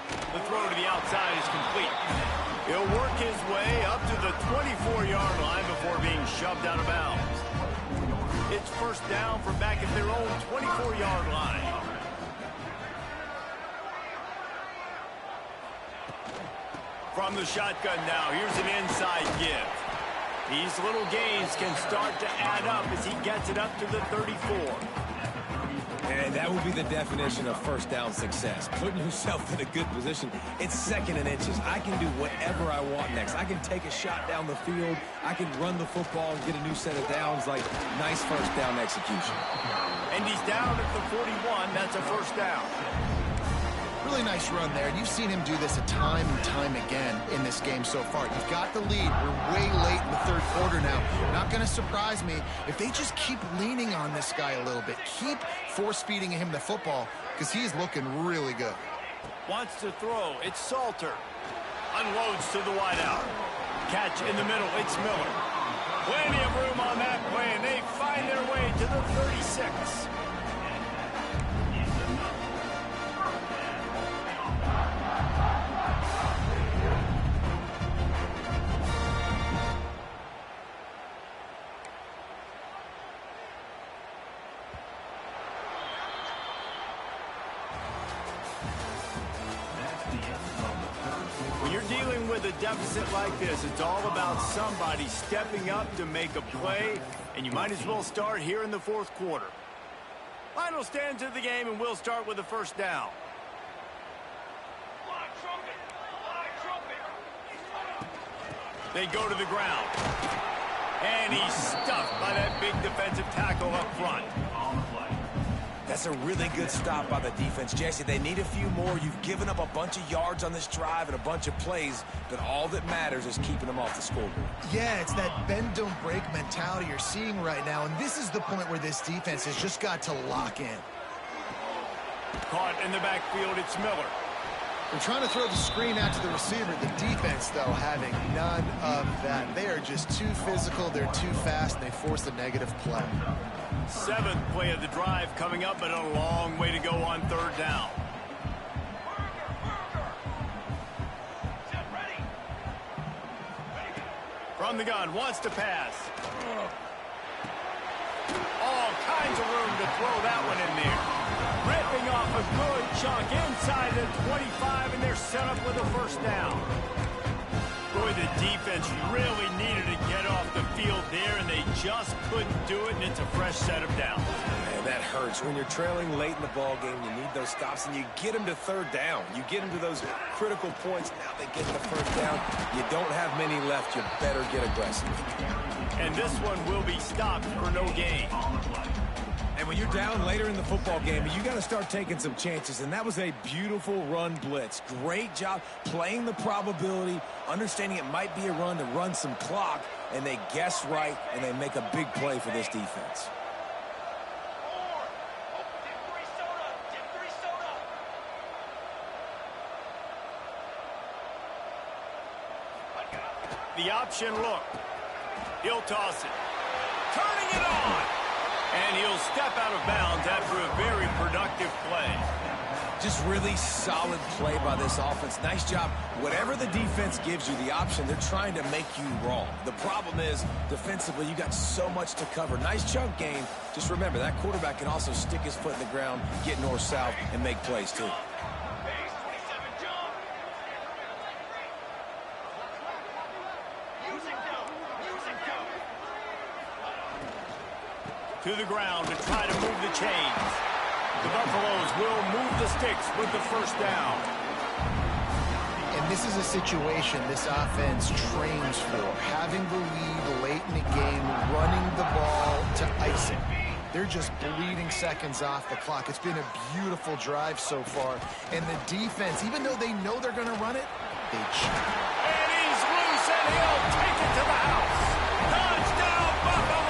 The throw to the outside is complete. He'll work his way up to the 24-yard line before being shoved out of bounds. It's first down from back at their own 24-yard line. From the shotgun now, here's an inside give. These little gains can start to add up as he gets it up to the 34. And that would be the definition of first down success. Putting yourself in a good position. It's 2nd and inches. I can do whatever I want next. I can take a shot down the field. I can run the football and get a new set of downs. Like, nice first down execution. And he's down at the 41. That's a first down. Really nice run there. You've seen him do this a time and time again in this game so far. You've got the lead. We're way late in the 3rd quarter now. Not going to surprise me if they just keep leaning on this guy a little bit. Keep force-feeding him the football because he's looking really good. Wants to throw. It's Salter. Unloads to the wideout. Catch in the middle. It's Miller. Plenty of room on that play, and they find their way to the 36. When you're dealing with a deficit like this, it's all about somebody stepping up to make a play, and you might as well start here in the 4th quarter. Final stanza of the game, and we'll start with the first down. They go to the ground. And he's stuffed by that big defensive tackle up front. That's a really good stop by the defense. Jesse, they need a few more. You've given up a bunch of yards on this drive and a bunch of plays, but all that matters is keeping them off the scoreboard. Yeah, it's that bend, don't break mentality you're seeing right now, and this is the point where this defense has just got to lock in. Caught in the backfield, it's Miller. They're trying to throw the screen out to the receiver. The defense, though, having none of that. They are just too physical, they're too fast, and they force a negative play. 7th play of the drive coming up, but a long way to go on 3rd down. From the gun, wants to pass. kinds of room to throw that one in there. Ripping off a good chunk inside the 25, and they're set up with a first down. Boy, the defense really needed to get off the field there, and they just couldn't do it, and it's a fresh set of downs. Man, that hurts. When you're trailing late in the ball game, you need those stops, and you get them to third down. You get them to those critical points. Now they get the first down. You don't have many left. You better get aggressive. And this one will be stopped for no gain. And when you're down later in the football game, you got to start taking some chances. And that was a beautiful run blitz. Great job playing the probability, understanding it might be a run to run some clock, and they guess right, and they make a big play for this defense. The option look. He'll toss it. Turning it on. And he'll step out of bounds after a very productive play. Just really solid play by this offense. Nice job. Whatever the defense gives you, the option, they're trying to make you wrong. The problem is, defensively, you got so much to cover. Nice chunk game. Just remember, that quarterback can also stick his foot in the ground, get north-south, and make plays, too. To the ground to try to move the chains. The Buffaloes will move the sticks with the first down. And this is a situation this offense trains for. Having the lead late in the game, running the ball to ice it. They're just bleeding seconds off the clock. It's been a beautiful drive so far. And the defense, even though they know they're going to run it, they cheat. And he's loose, and he'll take it to the house. Touchdown, Buffaloes!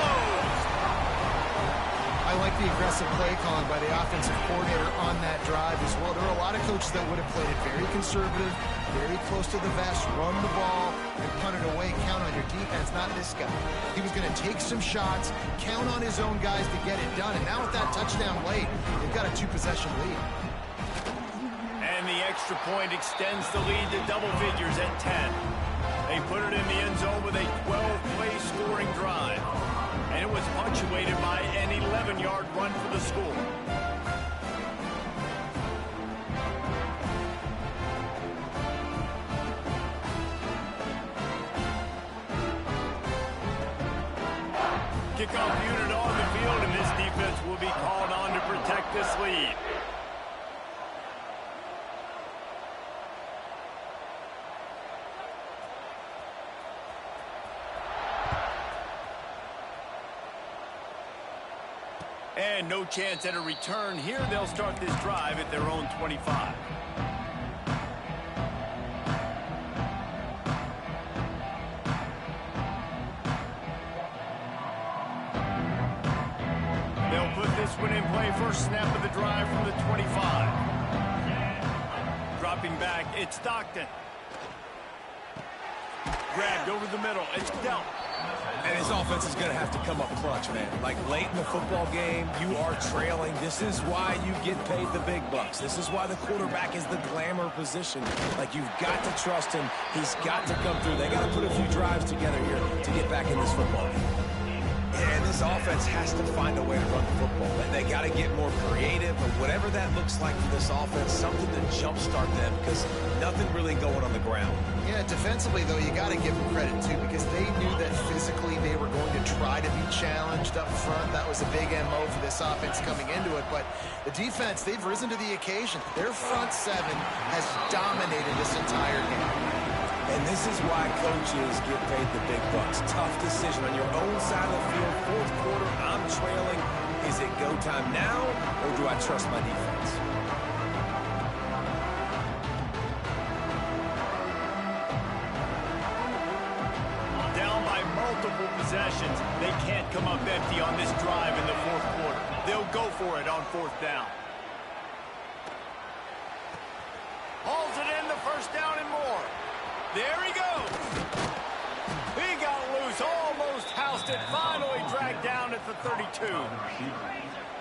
I like the aggressive play calling by the offensive coordinator on that drive as well. There are a lot of coaches that would have played it very conservative, very close to the vest, run the ball, and punt it away, count on your defense, not this guy. He was going to take some shots, count on his own guys to get it done, and now with that touchdown late, they've got a two-possession lead. And the extra point extends the lead to double figures at 10. They put it in the end zone with a 12-play scoring drive. And it was punctuated by an 11-yard run for the score. Kickoff unit on the field, and this defense will be called on to protect this lead. And no chance at a return here. They'll start this drive at their own 25. They'll put this one in play. First snap of the drive from the 25. Dropping back, it's Stockton. Grabbed over the middle. It's dealt. And his offense is going to have to come up clutch, man. Like late in the football game, you are trailing. This is why you get paid the big bucks. This is why the quarterback is the glamour position. Like, you've got to trust him. He's got to come through. They got to put a few drives together here to get back in this football game. And this offense has to find a way to run the football. They got to get more creative, or whatever that looks like for this offense, something to jumpstart them, because nothing really going on the ground. Yeah, defensively, though, you got to give them credit, too, because they knew that physically they were going to try to be challenged up front. That was a big MO for this offense coming into it. But the defense, they've risen to the occasion. Their front seven has dominated this entire game. And this is why coaches get paid the big bucks. Tough decision on your own side of the field. Fourth quarter, I'm trailing. Is it go time now, or do I trust my defense? Down by multiple possessions. They can't come up empty on this drive in the fourth quarter. They'll go for it on fourth down. Hauls it in, the first down and more. There he goes. He got loose, almost housed it, finally dragged down at the 32.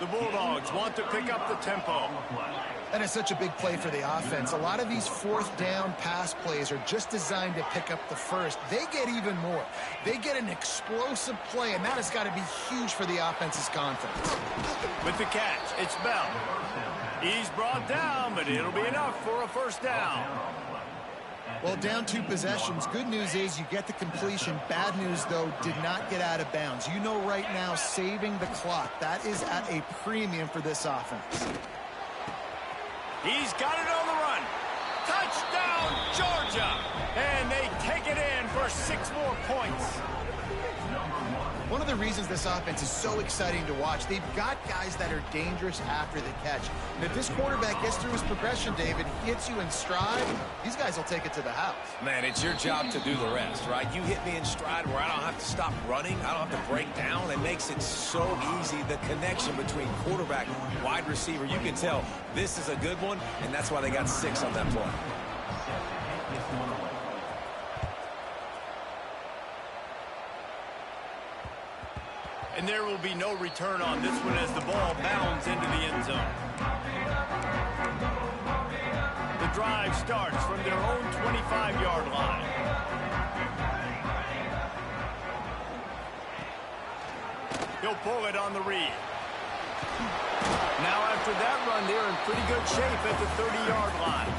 The Bulldogs want to pick up the tempo. That is such a big play for the offense. A lot of these fourth down pass plays are just designed to pick up the first. They get even more. They get an explosive play, and that has got to be huge for the offense's confidence. With the catch, it's Bell. He's brought down, but it'll be enough for a first down. Well, down 2 possessions. Good news is you get the completion. Bad news, though, did not get out of bounds. You know right now, saving the clock, that is at a premium for this offense. He's got it on the run. Touchdown, Georgia! And they take it in for 6 more points. One of the reasons this offense is so exciting to watch, they've got guys that are dangerous after the catch. And if this quarterback gets through his progression, David, hits you in stride, these guys will take it to the house. Man, it's your job to do the rest, right? You hit me in stride where I don't have to stop running. I don't have to break down. It makes it so easy, the connection between quarterback and wide receiver. You can tell this is a good one, and that's why they got 6 on that play. And there will be no return on this one as the ball bounds into the end zone. The drive starts from their own 25-yard line. He'll pull it on the read. Now after that run, they're in pretty good shape at the 30-yard line.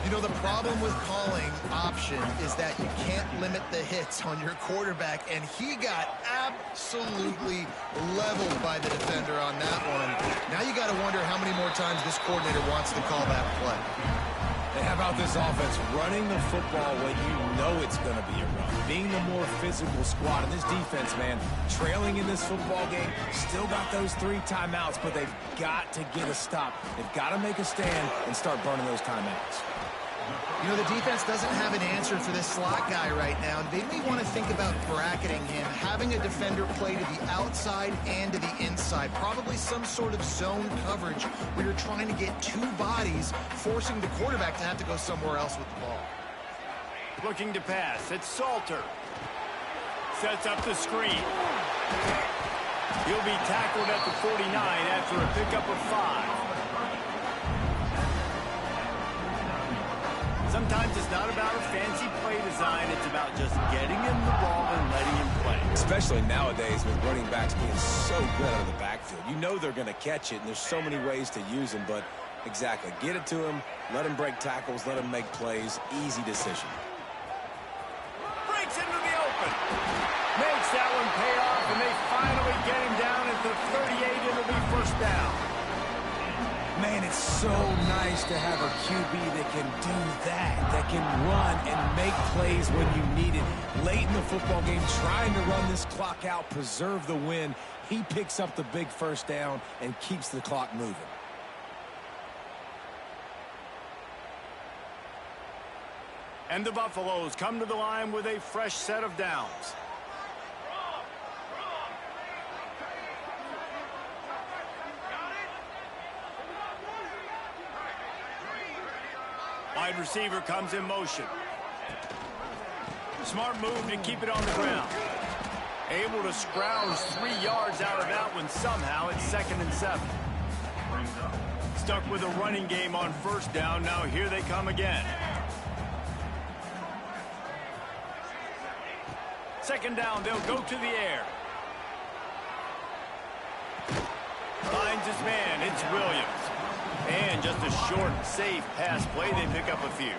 You know, the problem with calling option is that you can't limit the hits on your quarterback, and he got absolutely leveled by the defender on that one. Now you got to wonder how many more times this coordinator wants to call that play. And how about this offense running the football when you know it's going to be a run? Being the more physical squad. And this defense, man, trailing in this football game, still got those 3 timeouts, but they've got to get a stop. They've got to make a stand and start burning those timeouts. You know, the defense doesn't have an answer for this slot guy right now. They may want to think about bracketing him, having a defender play to the outside and to the inside. Probably some sort of zone coverage where you're trying to get 2 bodies, forcing the quarterback to have to go somewhere else with the ball. Looking to pass. It's Salter. Sets up the screen. He'll be tackled at the 49 after a pickup of 5. Sometimes it's not about a fancy play design. It's about just getting him the ball and letting him play. Especially nowadays with running backs being so good out of the backfield. You know they're going to catch it, and there's so many ways to use them. But exactly, get it to him, let him break tackles, let him make plays. Easy decision. Breaks into the open. Makes that one pay off, and they finally get him down at the 38. It'll be first down. Man, it's so nice to have a QB that can do that can run and make plays when you need it. Late in the football game, trying to run this clock out, preserve the win. He picks up the big first down and keeps the clock moving. And the Buffaloes come to the line with a fresh set of downs. Wide receiver comes in motion. Smart move to keep it on the ground. Able to scrounge 3 yards out of that one somehow. It's 2nd and 7. Stuck with a running game on first down. Now here they come again. 2nd down, they'll go to the air. Finds his man, it's Williams. And just a short, safe pass play, they pick up a few.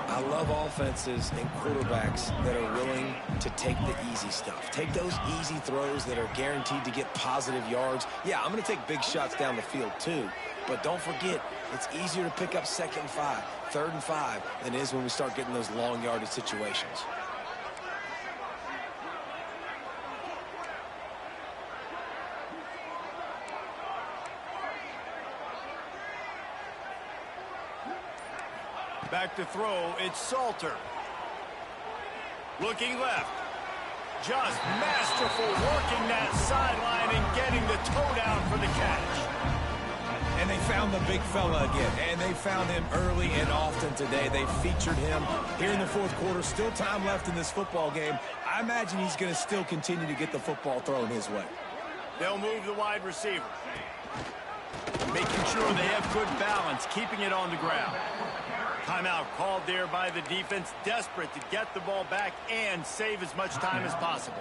I love offenses and quarterbacks that are willing to take the easy stuff. Take those easy throws that are guaranteed to get positive yards. Yeah, I'm going to take big shots down the field too. But don't forget, it's easier to pick up 2nd and 5, 3rd and 5 than it is when we start getting those long yardage situations. Back to throw, it's Salter. Looking left. Just masterful working that sideline and getting the toe down for the catch. And they found the big fella again, and they found him early and often today. They featured him here in the 4th quarter. Still time left in this football game. I imagine he's going to still continue to get the football thrown his way. They'll move the wide receiver. Making sure they have good balance, keeping it on the ground. Timeout called there by the defense, desperate to get the ball back and save as much time as possible.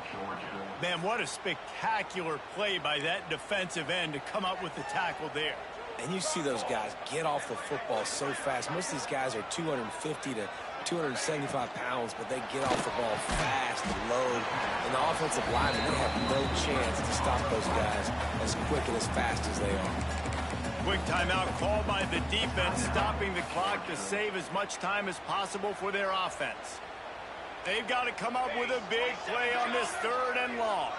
Man, what a spectacular play by that defensive end to come up with the tackle there. And you see those guys get off the football so fast. Most of these guys are 250 to 275 pounds, but they get off the ball fast and low. And the offensive linemen, they have no chance to stop those guys as quick and as fast as they are. Quick timeout called by the defense, stopping the clock to save as much time as possible for their offense. They've got to come up with a big play on this 3rd and long.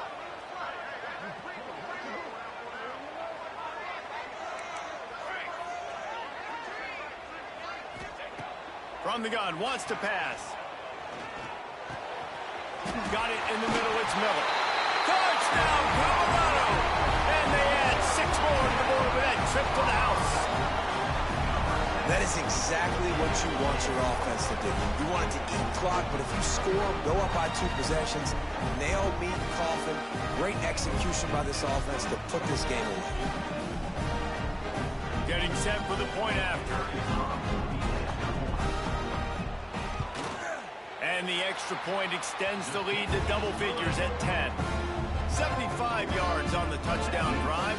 From the gun, wants to pass. Got it in the middle, it's Miller. Touchdown, Colorado! And they add 6 more to the board with that trip to the house. That is exactly what you want your offense to do. You want it to eat clock, but if you score, go up by 2 possessions, nail, meet, coffin. Great execution by this offense to put this game away. Getting set for the point after. And the extra point extends the lead to double figures at 10. 75 yards on the touchdown drive.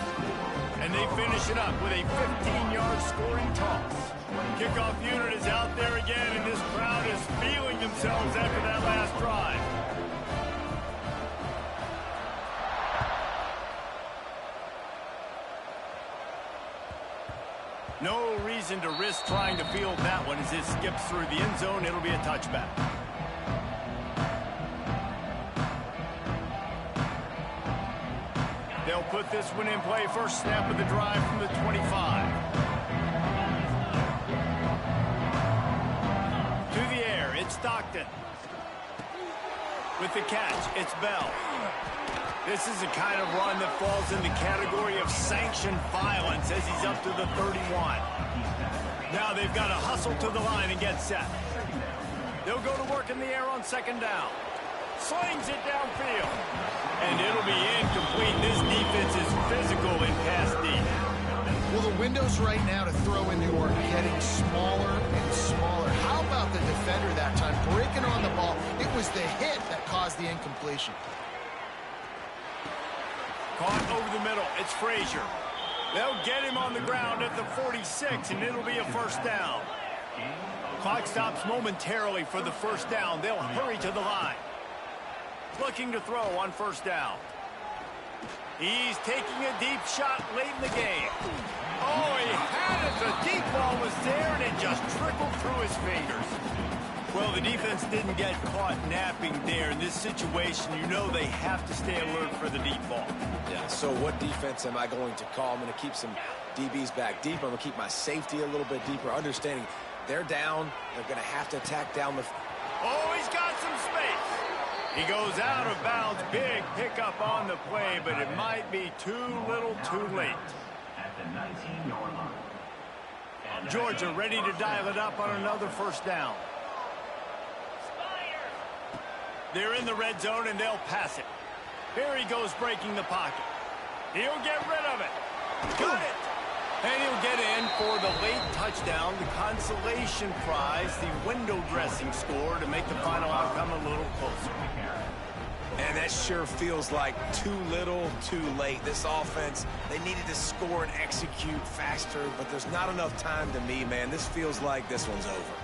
And they finish it up with a 15-yard scoring toss. Kickoff unit is out there again, and this crowd is feeling themselves after that last drive. No reason to risk trying to field that one as it skips through the end zone. It'll be a touchback. They'll put this one in play. First snap of the drive from the 25. To the air, it's Stockton. With the catch, it's Bell. This is a kind of run that falls in the category of sanctioned violence as he's up to the 31. Now they've got to hustle to the line and get set. They'll go to work in the air on 2nd down. Slings it downfield. And it'll be incomplete. This defense is physical in pass D. Well, the windows right now to throw into are getting smaller and smaller. How about the defender that time breaking on the ball? It was the hit that caused the incompletion. Caught over the middle. It's Frazier. They'll get him on the ground at the 46, and it'll be a first down. Clock stops momentarily for the first down. They'll hurry to the line. Looking to throw on first down. He's taking a deep shot late in the game. Oh, he had it. The deep ball was there, and it just trickled through his fingers. Well, the defense didn't get caught napping there. In this situation, you know they have to stay alert for the deep ball. Yeah, so what defense am I going to call? I'm going to keep some DBs back deep. I'm going to keep my safety a little bit deeper, understanding they're down. They're going to have to attack down the... Oh, he's got some space. He goes out of bounds. Big pickup on the play, but it might be too little too late. At the 19-yard line. Georgia ready to dial it up on another first down. They're in the red zone, and they'll pass it. Here he goes breaking the pocket. He'll get rid of it. Got it. And he'll get in for the late touchdown, the consolation prize, the window dressing score to make the final outcome a little closer. And that sure feels like too little, too late. This offense, they needed to score and execute faster, but there's not enough time to me, man. This feels like this one's over.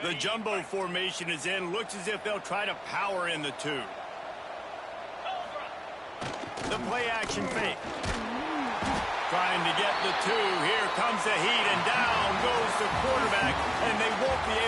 The jumbo formation is in. Looks as if they'll try to power in the 2. The play action fake. Trying to get the 2. Here comes the heat, and down goes the quarterback, and they won't be able